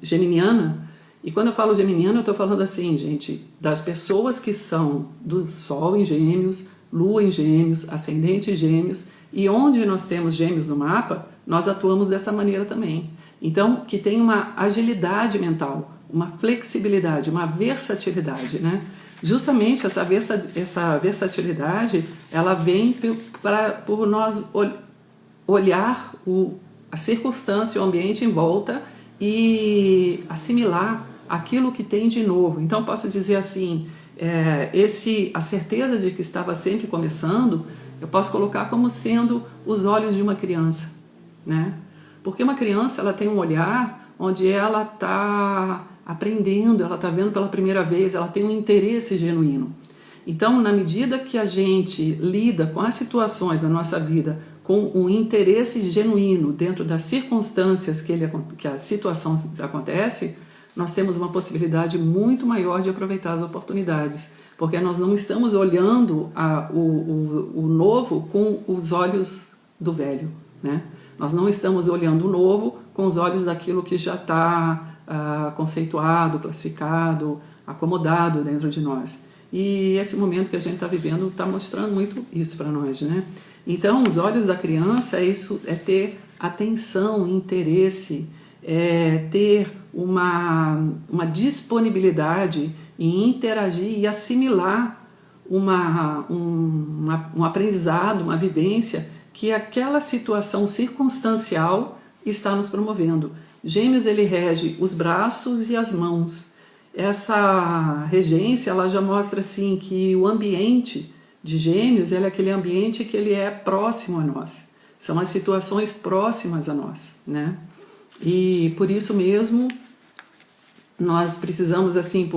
geminiana, e quando eu falo geminiana, eu estou falando assim, gente, das pessoas que são do Sol em Gêmeos, Lua em Gêmeos, Ascendente em Gêmeos, e onde nós temos Gêmeos no mapa, nós atuamos dessa maneira também. Então, que tem uma agilidade mental, uma flexibilidade, uma versatilidade, né? Justamente essa versatilidade, ela vem por nós olhar a circunstância, o ambiente em volta e assimilar aquilo que tem de novo. Então, posso dizer assim, a certeza de que estava sempre começando, eu posso colocar como sendo os olhos de uma criança, né? Porque uma criança, ela tem um olhar onde ela está aprendendo, ela está vendo pela primeira vez, ela tem um interesse genuíno. Então, na medida que a gente lida com as situações da nossa vida com um interesse genuíno dentro das circunstâncias que a situação acontece, nós temos uma possibilidade muito maior de aproveitar as oportunidades, porque nós não estamos olhando o novo com os olhos do velho, né? Nós não estamos olhando o novo com os olhos daquilo que já está conceituado, classificado, acomodado dentro de nós. E esse momento que a gente está vivendo está mostrando muito isso para nós, né? Então, os olhos da criança é ter atenção, interesse, ter uma disponibilidade em interagir e assimilar um aprendizado, uma vivência que aquela situação circunstancial está nos promovendo. Gêmeos, ele rege os braços e as mãos. Essa regência, ela já mostra assim que o ambiente de Gêmeos é aquele ambiente que ele é próximo a nós. São as situações próximas a nós, né? E por isso mesmo nós precisamos assim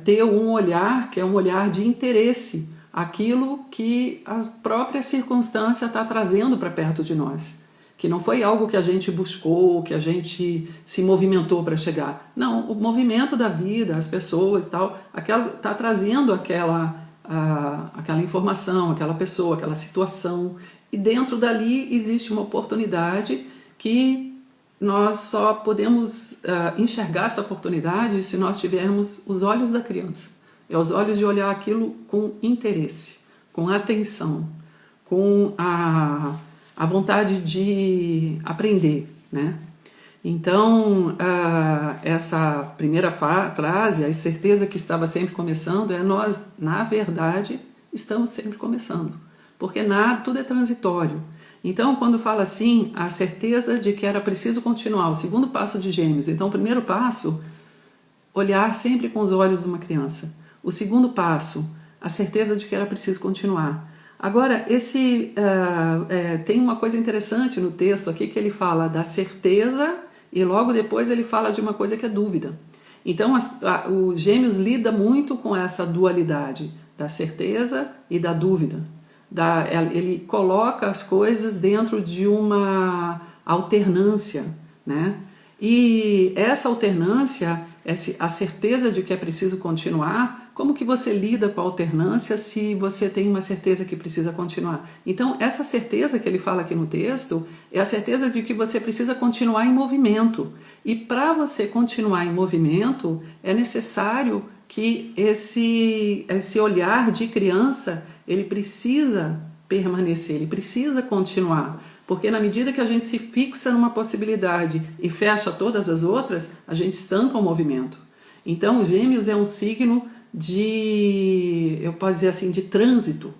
ter um olhar que é um olhar de interesse, aquilo que a própria circunstância está trazendo para perto de nós, que não foi algo que a gente buscou, que a gente se movimentou para chegar. Não, o movimento da vida, as pessoas e tal, está trazendo aquela informação, aquela pessoa, aquela situação, e dentro dali existe uma oportunidade que nós só podemos enxergar essa oportunidade se nós tivermos os olhos da criança. É os olhos de olhar aquilo com interesse, com atenção, com a vontade de aprender, né? Então, essa primeira frase, a certeza que estava sempre começando, nós, na verdade, estamos sempre começando, porque tudo é transitório. Então, quando fala assim, a certeza de que era preciso continuar, o segundo passo de Gêmeos. Então, o primeiro passo, olhar sempre com os olhos de uma criança. O segundo passo, a certeza de que era preciso continuar. Agora, tem uma coisa interessante no texto aqui que ele fala da certeza e logo depois ele fala de uma coisa que é dúvida. Então, o Gêmeos lida muito com essa dualidade da certeza e da dúvida. Ele coloca as coisas dentro de uma alternância, né? E essa alternância, a certeza de que é preciso continuar, como que você lida com a alternância se você tem uma certeza que precisa continuar? Então, essa certeza que ele fala aqui no texto é a certeza de que você precisa continuar em movimento. E para você continuar em movimento, é necessário que esse olhar de criança, ele precisa permanecer, ele precisa continuar. Porque na medida que a gente se fixa numa possibilidade e fecha todas as outras, a gente estanca o movimento. Então, Gêmeos é um signo eu posso dizer assim, de trânsito.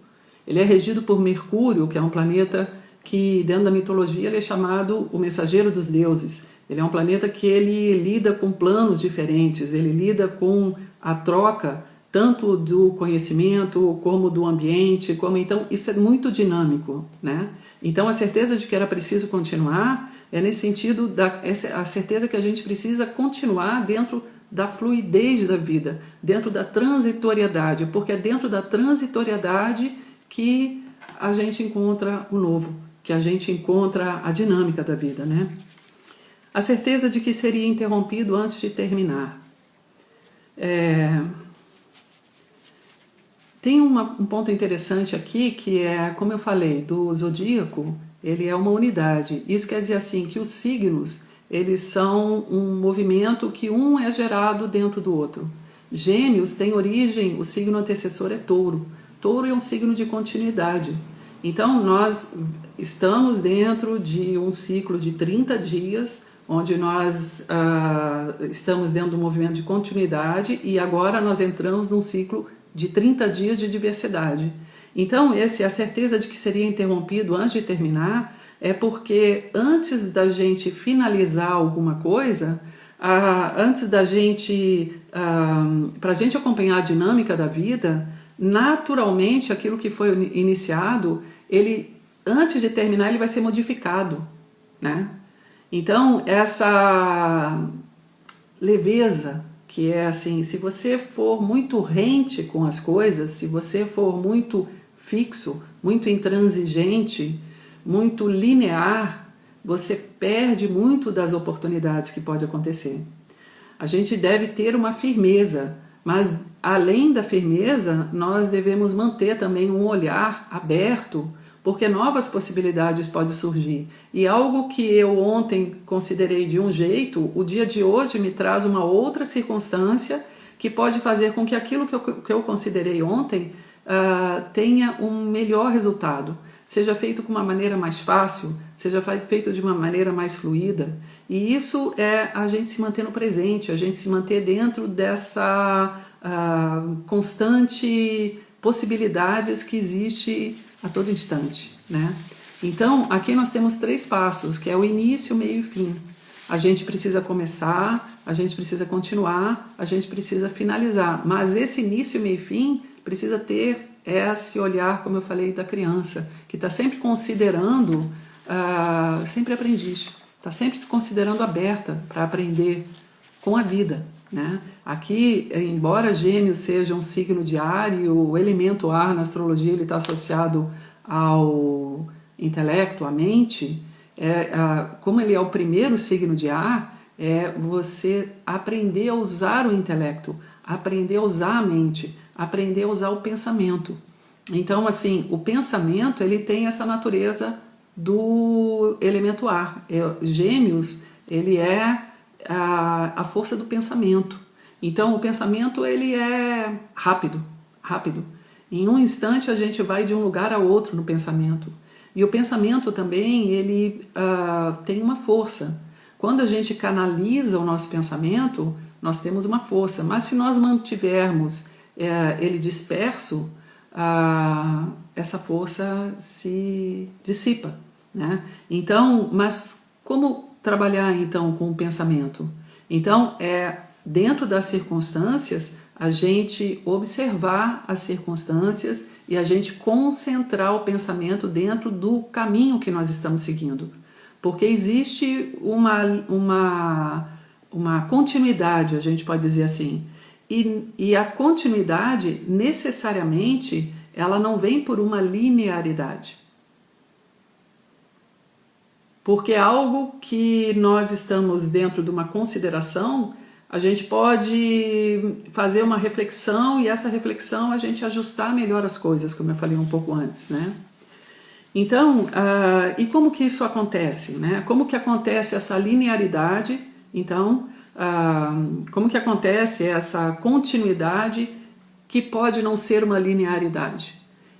Ele é regido por Mercúrio, que é um planeta que, dentro da mitologia, ele é chamado o mensageiro dos deuses. Ele é um planeta que ele lida com planos diferentes, ele lida com a troca tanto do conhecimento como do ambiente, então isso é muito dinâmico, né? Então a certeza de que era preciso continuar é nesse sentido a certeza que a gente precisa continuar dentro da fluidez da vida, dentro da transitoriedade, porque é dentro da transitoriedade que a gente encontra o novo, que a gente encontra a dinâmica da vida, né? A certeza de que seria interrompido antes de terminar. Tem um ponto interessante aqui que é, como eu falei, do zodíaco, ele é uma unidade. Isso quer dizer assim que os signos, eles são um movimento que um é gerado dentro do outro. Gêmeos tem origem, o signo antecessor é touro. Touro é um signo de continuidade. Então nós estamos dentro de um ciclo de 30 dias, onde nós estamos dentro do movimento de continuidade e agora nós entramos num ciclo de 30 dias de diversidade. Então, a certeza de que seria interrompido antes de terminar é porque antes da gente finalizar alguma coisa, antes da gente, para a gente acompanhar a dinâmica da vida, naturalmente aquilo que foi iniciado, antes de terminar, ele vai ser modificado, né? Então, essa leveza, que é assim, se você for muito rente com as coisas, se você for muito fixo, muito intransigente, muito linear, você perde muito das oportunidades que pode acontecer. A gente deve ter uma firmeza, mas além da firmeza, nós devemos manter também um olhar aberto, porque novas possibilidades podem surgir. E algo que eu ontem considerei de um jeito, o dia de hoje me traz uma outra circunstância que pode fazer com que aquilo que eu considerei ontem tenha um melhor resultado. Seja feito com uma maneira mais fácil, seja feito de uma maneira mais fluida. E isso é a gente se manter no presente, a gente se manter dentro dessa constante possibilidades que existe a todo instante, né? Então, aqui nós temos 3 passos, que é o início, meio e fim. A gente precisa começar, a gente precisa continuar, a gente precisa finalizar. Mas esse início, meio e fim precisa ter esse olhar, como eu falei, da criança, que está sempre considerando, sempre aprendiz. está sempre se considerando aberta para aprender com a vida, né? Aqui, embora Gêmeos seja um signo de ar e o elemento ar na astrologia ele está associado ao intelecto, à mente, como ele é o primeiro signo de ar, é você aprender a usar o intelecto, aprender a usar a mente, aprender a usar o pensamento. Então, assim, o pensamento ele tem essa natureza do elemento ar. Gêmeos, ele é a força do pensamento. Então, o pensamento ele é rápido, rápido. Em um instante a gente vai de um lugar a outro no pensamento. E o pensamento também ele tem uma força. Quando a gente canaliza o nosso pensamento, nós temos uma força. Mas se nós mantivermos ele disperso, essa força se dissipa, né? Então, mas como trabalhar então com o pensamento? Então, dentro das circunstâncias, a gente observar as circunstâncias e a gente concentrar o pensamento dentro do caminho que nós estamos seguindo. Porque existe uma continuidade, a gente pode dizer assim. E a continuidade, necessariamente, ela não vem por uma linearidade. Porque algo que nós estamos dentro de uma consideração, a gente pode fazer uma reflexão e essa reflexão a gente ajustar melhor as coisas, como eu falei um pouco antes, né? Então, e como que isso acontece, né? Como que acontece essa linearidade? Então, como que acontece essa continuidade que pode não ser uma linearidade?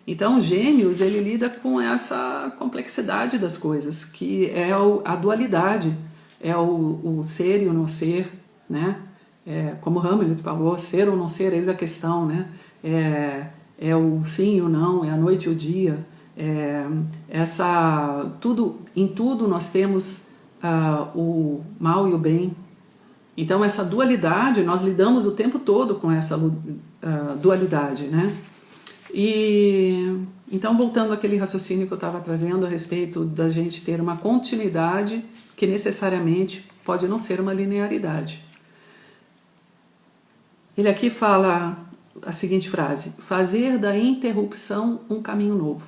Então, Gêmeos, ele lida com essa complexidade das coisas, que é a dualidade, é o ser e o não ser, né? Como Hamlet falou, ser ou não ser, eis a questão, né? É o sim e o não, é a noite e o dia. Em tudo nós temos o mal e o bem. Então, essa dualidade, nós lidamos o tempo todo com essa dualidade, né? E então, voltando àquele raciocínio que eu estava trazendo a respeito da gente ter uma continuidade que necessariamente pode não ser uma linearidade. Ele aqui fala a seguinte frase: fazer da interrupção um caminho novo.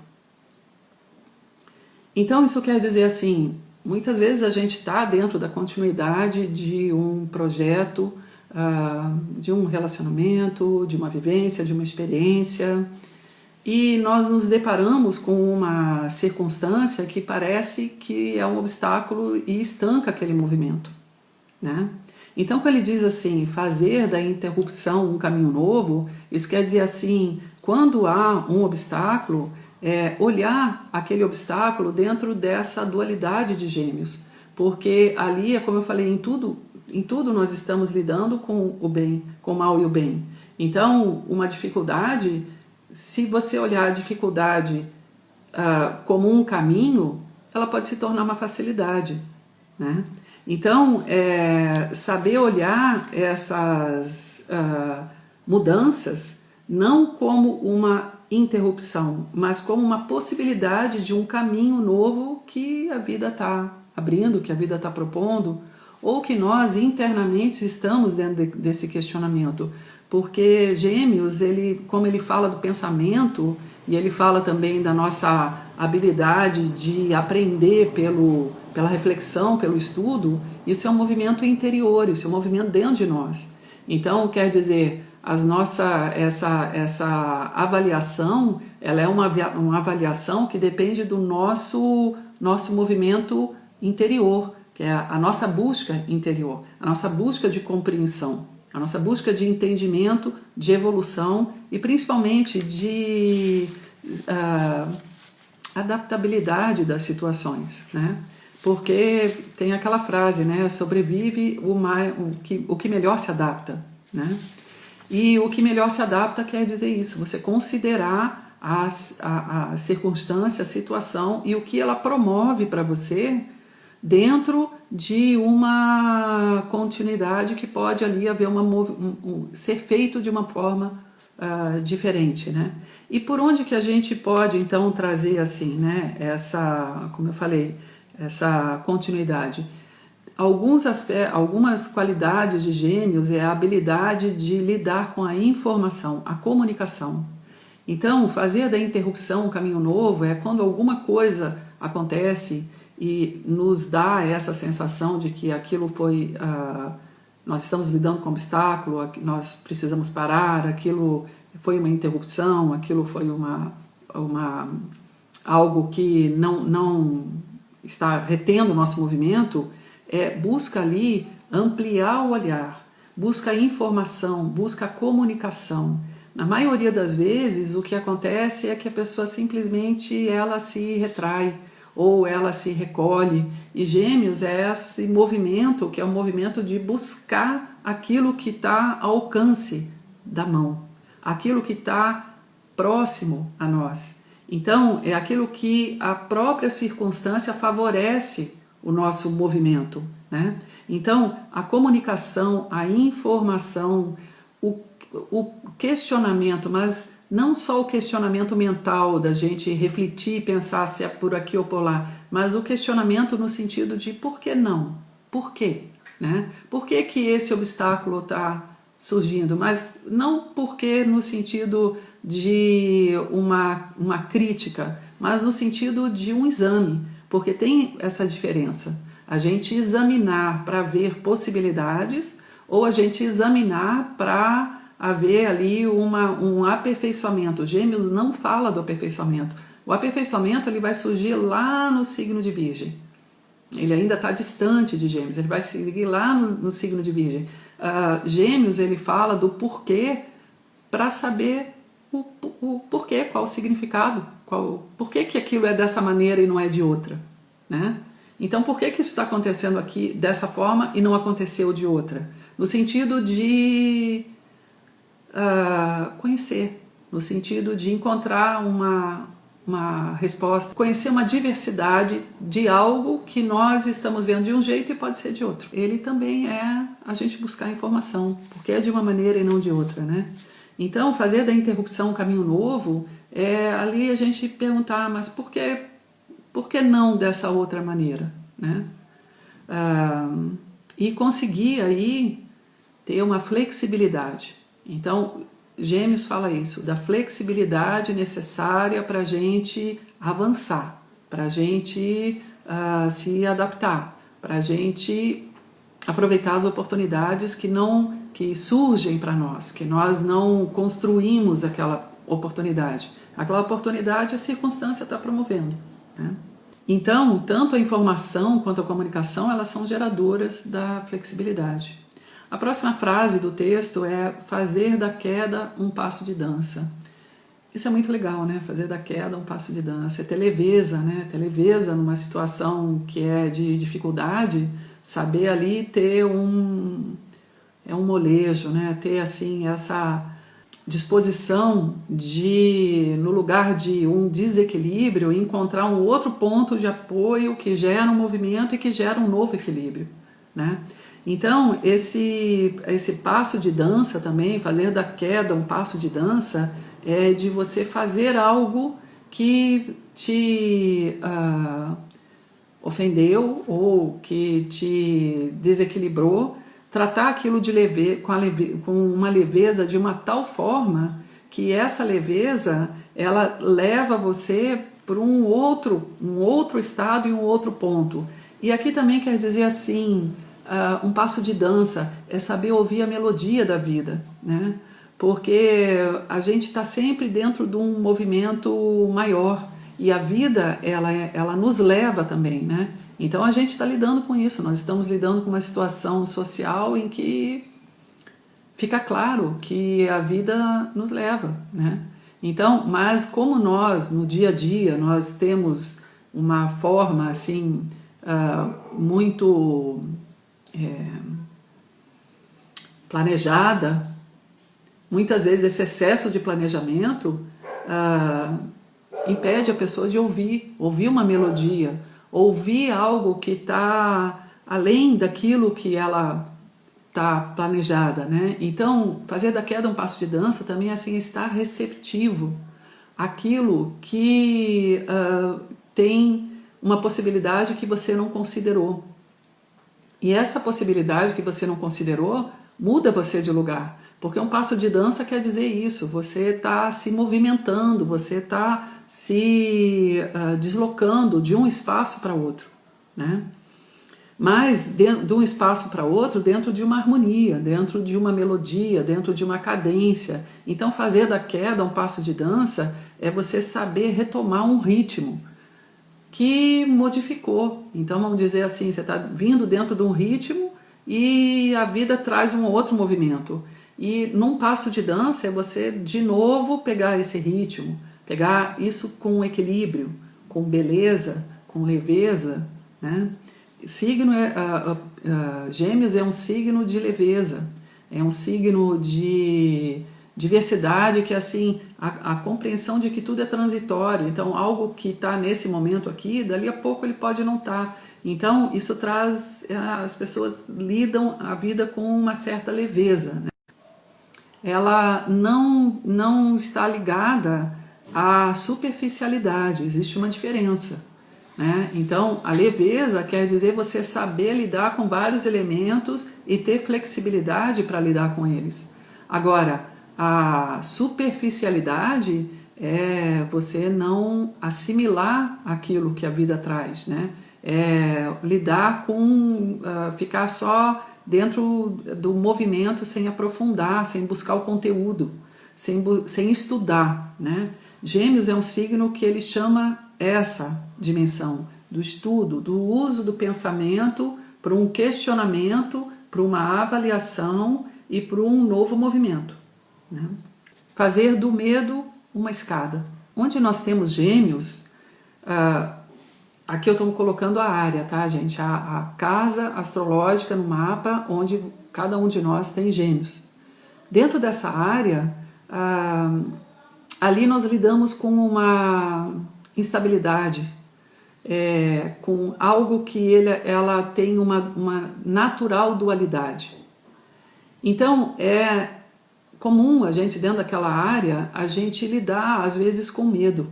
Então, isso quer dizer assim, muitas vezes a gente está dentro da continuidade de um projeto, de um relacionamento, de uma vivência, de uma experiência, e nós nos deparamos com uma circunstância que parece que é um obstáculo e estanca aquele movimento, né? Então, quando ele diz assim, fazer da interrupção um caminho novo, isso quer dizer assim, quando há um obstáculo, olhar aquele obstáculo dentro dessa dualidade de Gêmeos, porque ali é como eu falei, em tudo nós estamos lidando com o bem, com o mal e o bem. Então, uma dificuldade, se você olhar a dificuldade como um caminho, ela pode se tornar uma facilidade, né? Então, saber olhar essas mudanças não como uma interrupção, mas como uma possibilidade de um caminho novo que a vida está abrindo, que a vida está propondo, ou que nós internamente estamos dentro desse questionamento. Porque Gêmeos, como ele fala do pensamento, e ele fala também da nossa habilidade de aprender pela reflexão, pelo estudo, isso é um movimento interior, isso é um movimento dentro de nós. Então, quer dizer, essa avaliação, ela é uma avaliação que depende do nosso movimento interior, que é a nossa busca interior, a nossa busca de compreensão, a nossa busca de entendimento, de evolução e principalmente de adaptabilidade das situações, né? Porque tem aquela frase, né? Sobrevive o que melhor se adapta, né? E o que melhor se adapta quer dizer isso, você considerar a circunstância, a situação e o que ela promove para você dentro de uma continuidade que pode ali haver ser feito de uma forma diferente, né? E por onde que a gente pode então trazer assim, né? Como eu falei, essa continuidade. Algumas qualidades de Gêmeos é a habilidade de lidar com a informação, a comunicação. Então, fazer da interrupção um caminho novo é quando alguma coisa acontece e nos dá essa sensação de que aquilo foi... nós estamos lidando com um obstáculo, nós precisamos parar, aquilo foi uma interrupção, aquilo foi algo que não está retendo o nosso movimento, busca ali ampliar o olhar, busca informação, busca comunicação. Na maioria das vezes, o que acontece é que a pessoa simplesmente ela se retrai ou ela se recolhe. E Gêmeos é esse movimento, que é o movimento de buscar aquilo que está ao alcance da mão, aquilo que está próximo a nós. Então, é aquilo que a própria circunstância favorece o nosso movimento, né? Então, a comunicação, a informação, o questionamento, mas não só o questionamento mental da gente refletir e pensar se é por aqui ou por lá, mas o questionamento no sentido de por que não? Por quê? Né? Por que que esse obstáculo está surgindo? Mas não porque no sentido de uma crítica, mas no sentido de um exame, porque tem essa diferença. A gente examinar para ver possibilidades ou a gente examinar para haver ali um aperfeiçoamento. Gêmeos não fala do aperfeiçoamento. O aperfeiçoamento ele vai surgir lá no signo de Virgem. Ele ainda está distante de Gêmeos, ele vai seguir lá no signo de Virgem. Gêmeos ele fala do porquê para saber o porquê, qual o significado, por que aquilo é dessa maneira e não é de outra, né? Então, por que isso está acontecendo aqui dessa forma e não aconteceu de outra? No sentido de conhecer, no sentido de encontrar uma resposta, conhecer uma diversidade de algo que nós estamos vendo de um jeito e pode ser de outro. Ele também é a gente buscar informação, porque é de uma maneira e não de outra, né? Então, fazer da interrupção um caminho novo é ali a gente perguntar, mas por que não dessa outra maneira, né? E conseguir aí ter uma flexibilidade. Então, Gêmeos fala isso, da flexibilidade necessária para a gente avançar, para a gente se adaptar, para a gente aproveitar as oportunidades que surgem para nós, que nós não construímos aquela oportunidade. Aquela oportunidade a circunstância está promovendo, né? Então, tanto a informação quanto a comunicação, elas são geradoras da flexibilidade. A próxima frase do texto é fazer da queda um passo de dança. Isso é muito legal, né? Fazer da queda um passo de dança. É ter leveza, né? Ter leveza numa situação que é de dificuldade, saber ali ter um molejo, né? Ter assim essa disposição de, no lugar de um desequilíbrio, encontrar um outro ponto de apoio que gera um movimento e que gera um novo equilíbrio, né? Então, esse passo de dança também, fazer da queda um passo de dança, é de você fazer algo que te ofendeu ou que te desequilibrou, tratar aquilo de com uma leveza de uma tal forma que essa leveza ela leva você para um outro estado e um outro ponto. E aqui também quer dizer assim, um passo de dança é saber ouvir a melodia da vida, né? Porque a gente está sempre dentro de um movimento maior e a vida ela nos leva também, né? Então a gente está lidando com isso, nós estamos lidando com uma situação social em que fica claro que a vida nos leva, né? Então, mas como nós no dia a dia nós temos uma forma assim muito planejada, muitas vezes esse excesso de planejamento impede a pessoa de ouvir uma melodia, ouvir algo que está além daquilo que ela está planejada, né? Então, fazer da queda um passo de dança também é assim, estar receptivo àquilo que tem uma possibilidade que você não considerou. E essa possibilidade que você não considerou muda você de lugar. Porque um passo de dança quer dizer isso, você está se movimentando, você está se deslocando de um espaço para outro, né? Mas de um espaço para outro dentro de uma harmonia, dentro de uma melodia, dentro de uma cadência. Então fazer da queda um passo de dança é você saber retomar um ritmo que modificou. Então vamos dizer assim, você está vindo dentro de um ritmo e a vida traz um outro movimento. E num passo de dança é você de novo pegar esse ritmo, pegar isso com equilíbrio, com beleza, com leveza, né? Signo Gêmeos é um signo de leveza, é um signo de diversidade, que assim, a compreensão de que tudo é transitório. Então algo que está nesse momento aqui, dali a pouco ele pode não estar. Então isso traz, as pessoas lidam a vida com uma certa leveza, né? Ela não está ligada à superficialidade, existe uma diferença, né? Então a leveza quer dizer você saber lidar com vários elementos e ter flexibilidade para lidar com eles. Agora, a superficialidade é você não assimilar aquilo que a vida traz, né? É lidar com, ficar só dentro do movimento sem aprofundar, sem buscar o conteúdo, sem estudar, né? Gêmeos é um signo que ele chama essa dimensão do estudo, do uso do pensamento para um questionamento, para uma avaliação e para um novo movimento, né? Fazer do medo uma escada. Onde nós temos Gêmeos, aqui eu estou colocando a área, tá, gente? A casa astrológica no mapa onde cada um de nós tem Gêmeos. Dentro dessa área, ali nós lidamos com uma instabilidade, com algo que ela tem uma natural dualidade. Então, é comum a gente, dentro daquela área, a gente lidar, às vezes, com medo.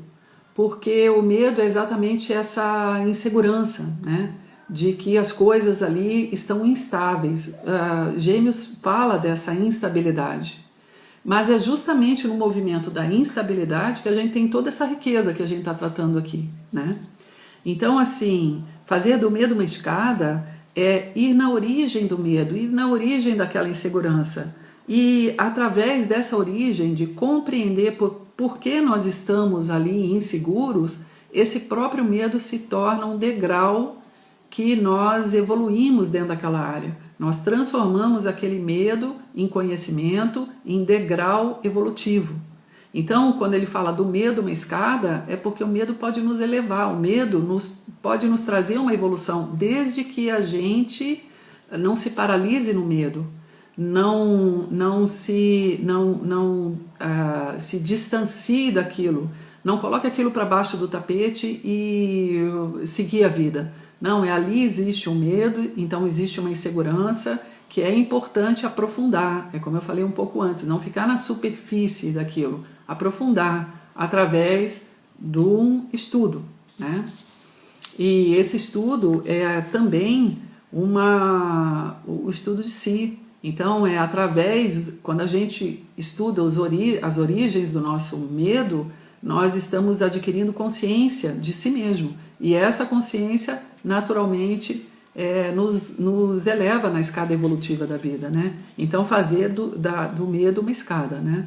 Porque o medo é exatamente essa insegurança, né? De que as coisas ali estão instáveis. Gêmeos fala dessa instabilidade. Mas é justamente no movimento da instabilidade que a gente tem toda essa riqueza que a gente está tratando aqui, né? Então, assim, fazer do medo uma escada é ir na origem do medo, ir na origem daquela insegurança. E através dessa origem, de compreender por que nós estamos ali inseguros, esse próprio medo se torna um degrau que nós evoluímos dentro daquela área. Nós transformamos aquele medo em conhecimento, em degrau evolutivo. Então, quando ele fala do medo uma escada, é porque o medo pode nos elevar, o medo pode nos trazer uma evolução, desde que a gente não se paralise no medo, não se distancie daquilo, não coloque aquilo para baixo do tapete e seguir a vida. Não, ali existe um medo, então existe uma insegurança que é importante aprofundar, é como eu falei um pouco antes, não ficar na superfície daquilo, aprofundar através de um estudo, né? E esse estudo é também o estudo de si. Então é através, quando a gente estuda as origens do nosso medo, nós estamos adquirindo consciência de si mesmo. E essa consciência, naturalmente, nos eleva na escada evolutiva da vida, né? Então fazer do medo uma escada, né?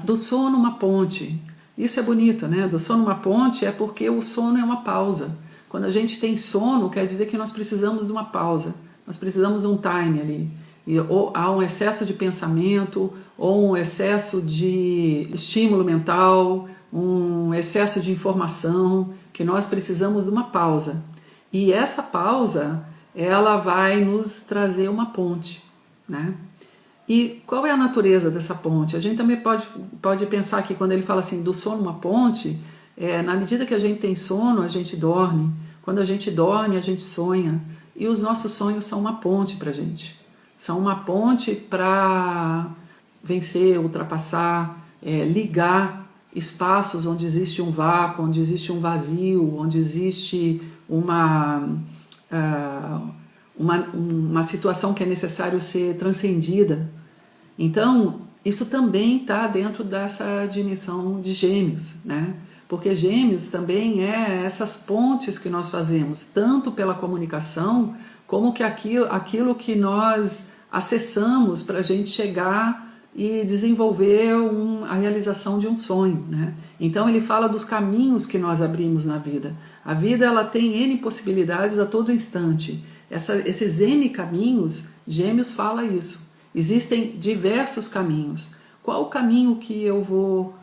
Do sono uma ponte. Isso é bonito, né? Do sono uma ponte é porque o sono é uma pausa. Quando a gente tem sono, quer dizer que nós precisamos de uma pausa. Nós precisamos de um time ali. Ou há um excesso de pensamento, ou um excesso de estímulo mental, um excesso de informação, que nós precisamos de uma pausa. E essa pausa, ela vai nos trazer uma ponte, né? E qual é a natureza dessa ponte? A gente também pode pensar que quando ele fala assim, do sono uma ponte, na medida que a gente tem sono, a gente dorme. Quando a gente dorme, a gente sonha. E os nossos sonhos são uma ponte para a gente. São uma ponte para vencer, ultrapassar, ligar espaços onde existe um vácuo, onde existe um vazio, onde existe uma situação que é necessário ser transcendida. Então, isso também está dentro dessa dimensão de Gêmeos, né? Porque Gêmeos também é essas pontes que nós fazemos, tanto pela comunicação, como que aquilo que nós acessamos para a gente chegar e desenvolver a realização de um sonho, né? Então ele fala dos caminhos que nós abrimos na vida. A vida ela tem N possibilidades a todo instante. Esses N caminhos, Gêmeos fala isso. Existem diversos caminhos. Qual o caminho que eu vou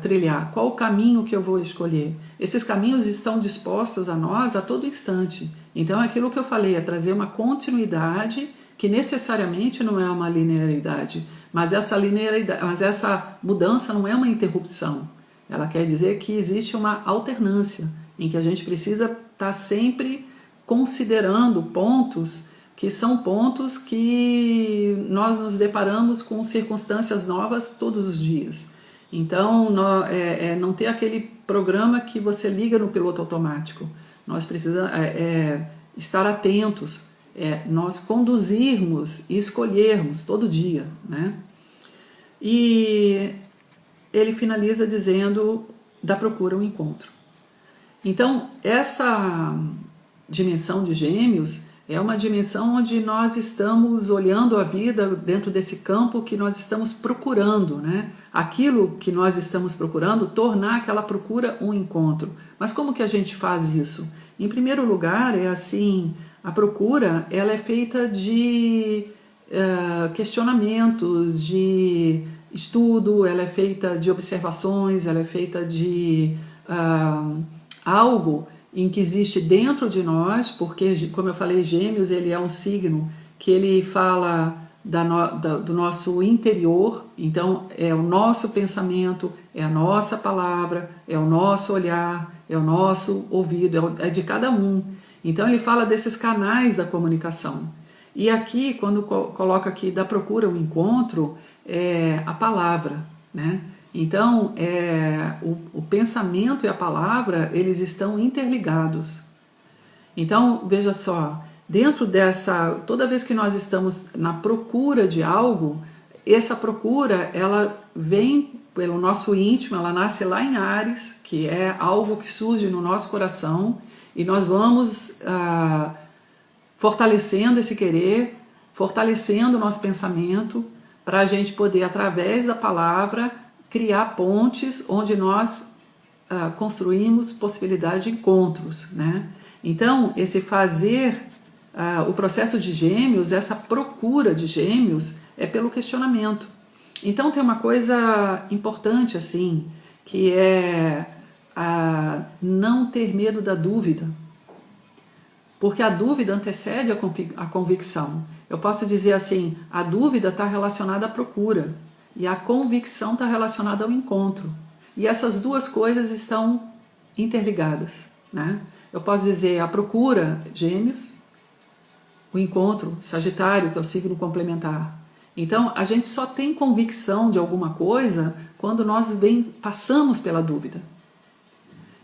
trilhar? Qual o caminho que eu vou escolher? Esses caminhos estão dispostos a nós a todo instante. Então aquilo que eu falei é trazer uma continuidade que necessariamente não é uma linearidade, mas essa mudança não é uma interrupção. Ela quer dizer que existe uma alternância, em que a gente precisa estar sempre considerando pontos que são pontos que nós nos deparamos com circunstâncias novas todos os dias. Então, não ter aquele programa que você liga no piloto automático. Nós precisamos estar atentos, nós conduzirmos e escolhermos todo dia, né? E ele finaliza dizendo da procura ao encontro. Então, essa dimensão de Gêmeos é uma dimensão onde nós estamos olhando a vida dentro desse campo que nós estamos procurando, né? Aquilo que nós estamos procurando, tornar aquela procura um encontro. Mas como que a gente faz isso? Em primeiro lugar, a procura ela é feita de questionamentos, de estudo, ela é feita de observações, ela é feita de algo em que existe dentro de nós, porque, como eu falei, Gêmeos ele é um signo que ele fala do nosso interior, então é o nosso pensamento, é a nossa palavra, é o nosso olhar, é o nosso ouvido, é de cada um. Então ele fala desses canais da comunicação. E aqui, quando coloca aqui da procura ao encontro, é a palavra, né? Então, o pensamento e a palavra, eles estão interligados. Então, veja só, dentro toda vez que nós estamos na procura de algo, essa procura, ela vem pelo nosso íntimo, ela nasce lá em Áries, que é algo que surge no nosso coração, e nós vamos fortalecendo esse querer, fortalecendo o nosso pensamento, para a gente poder, através da palavra, criar pontes onde nós construímos possibilidades de encontros, né? Então, esse o processo de Gêmeos, essa procura de Gêmeos é pelo questionamento. Então tem uma coisa importante assim, que é não ter medo da dúvida, porque a dúvida antecede a convicção. Eu posso dizer assim, a dúvida está relacionada à procura, e a convicção está relacionada ao encontro. E essas duas coisas estão interligadas, né? Eu posso dizer a procura, Gêmeos, o encontro, Sagitário, que é o signo complementar. Então, a gente só tem convicção de alguma coisa quando nós passamos pela dúvida.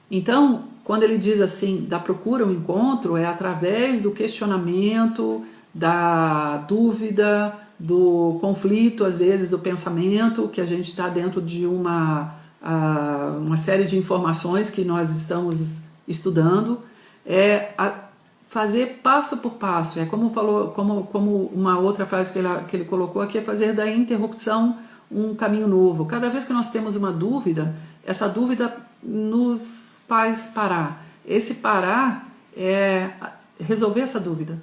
Então, quando ele diz assim, da procura ao encontro, é através do questionamento, da dúvida, do conflito, às vezes, do pensamento, que a gente está dentro de uma série de informações que nós estamos estudando, fazer passo por passo, como uma outra frase que ele colocou aqui, é fazer da interrupção um caminho novo. Cada vez que nós temos uma dúvida, essa dúvida nos faz parar. Esse parar é resolver essa dúvida,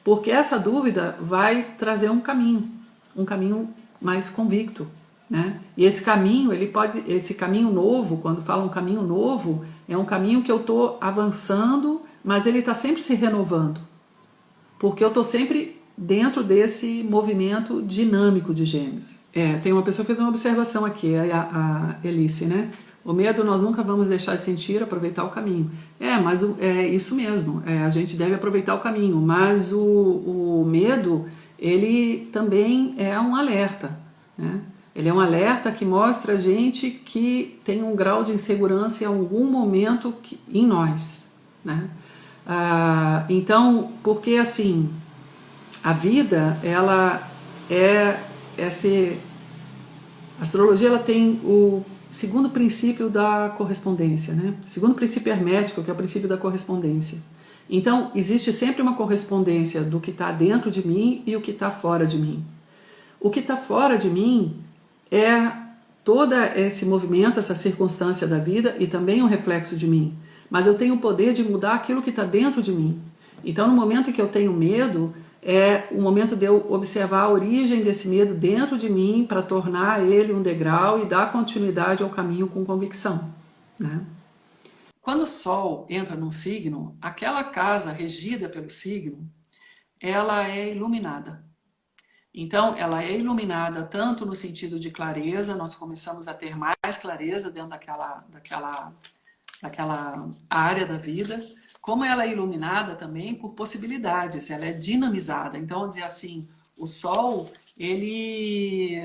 porque essa dúvida vai trazer um caminho mais convicto, né? E esse caminho, esse caminho novo, quando fala um caminho novo, é um caminho que eu estou avançando, mas ele está sempre se renovando, porque eu estou sempre dentro desse movimento dinâmico de Gêmeos. Tem uma pessoa que fez uma observação aqui, a Elice, né? O medo nós nunca vamos deixar de sentir, aproveitar o caminho. Mas é isso mesmo, a gente deve aproveitar o caminho, mas o medo, ele também é um alerta, né? Ele é um alerta que mostra a gente que tem um grau de insegurança em algum momento em nós, né? Então, porque assim, a vida, ela é esse... A astrologia, ela tem o segundo princípio da correspondência, né? O segundo princípio hermético, que é o princípio da correspondência. Então, existe sempre uma correspondência do que está dentro de mim e o que está fora de mim. O que está fora de mim é todo esse movimento, essa circunstância da vida e também um reflexo de mim. Mas eu tenho o poder de mudar aquilo que está dentro de mim. Então, no momento em que eu tenho medo, é o momento de eu observar a origem desse medo dentro de mim para tornar ele um degrau e dar continuidade ao caminho com convicção, né? Quando o Sol entra num signo, aquela casa regida pelo signo, ela é iluminada. Então, ela é iluminada tanto no sentido de clareza, nós começamos a ter mais clareza dentro daquela área da vida, como ela é iluminada também por possibilidades, ela é dinamizada. Então, vamos dizer assim, o Sol, ele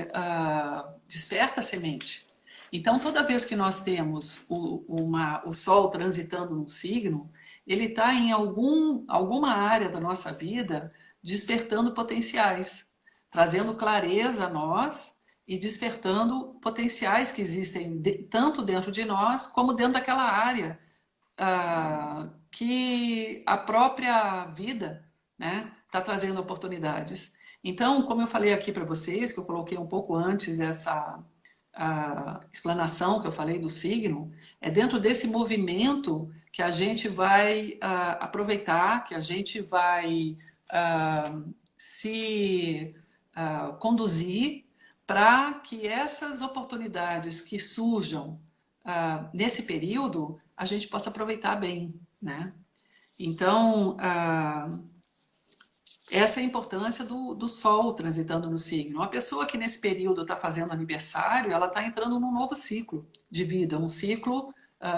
desperta a semente. Então, toda vez que nós temos o Sol transitando num signo, ele está em alguma área da nossa vida despertando potenciais, trazendo clareza a nós e despertando potenciais que existem tanto dentro de nós como dentro daquela área que a própria vida, né, está trazendo oportunidades. Então, como eu falei aqui para vocês, que eu coloquei um pouco antes essa explanação que eu falei do signo, é dentro desse movimento que a gente vai aproveitar, que a gente vai se conduzir para que essas oportunidades que surjam nesse período, a gente possa aproveitar bem, né? Então, essa é a importância do Sol transitando no signo. Uma pessoa que nesse período está fazendo aniversário, ela está entrando num novo ciclo de vida, um ciclo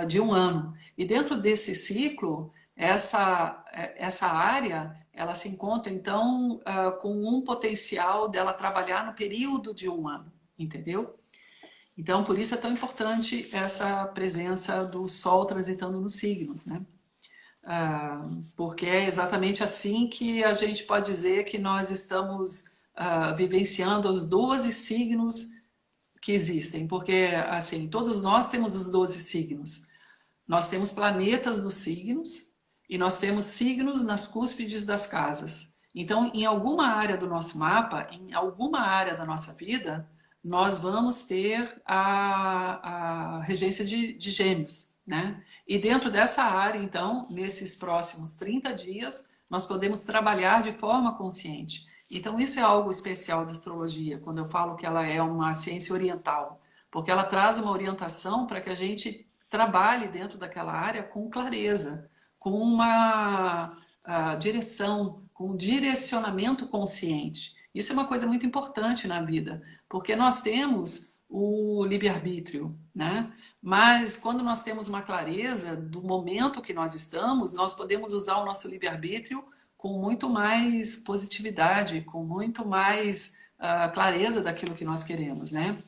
de um ano. E dentro desse ciclo, essa área, ela se encontra, então, com um potencial dela trabalhar no período de um ano, entendeu? Então, por isso é tão importante essa presença do Sol transitando nos signos, né? Porque é exatamente assim que a gente pode dizer que nós estamos vivenciando os 12 signos que existem, porque assim, todos nós temos os 12 signos. Nós temos planetas nos signos e nós temos signos nas cúspides das casas. Então, em alguma área do nosso mapa, em alguma área da nossa vida, nós vamos ter a regência de Gêmeos, né? E dentro dessa área, então, nesses próximos 30 dias, nós podemos trabalhar de forma consciente. Então, isso é algo especial da astrologia, quando eu falo que ela é uma ciência oriental, porque ela traz uma orientação para que a gente trabalhe dentro daquela área com clareza, com uma direção, com um direcionamento consciente. Isso é uma coisa muito importante na vida, porque nós temos o livre-arbítrio, né? Mas quando nós temos uma clareza do momento que nós estamos, nós podemos usar o nosso livre-arbítrio com muito mais positividade, com muito mais clareza daquilo que nós queremos, né?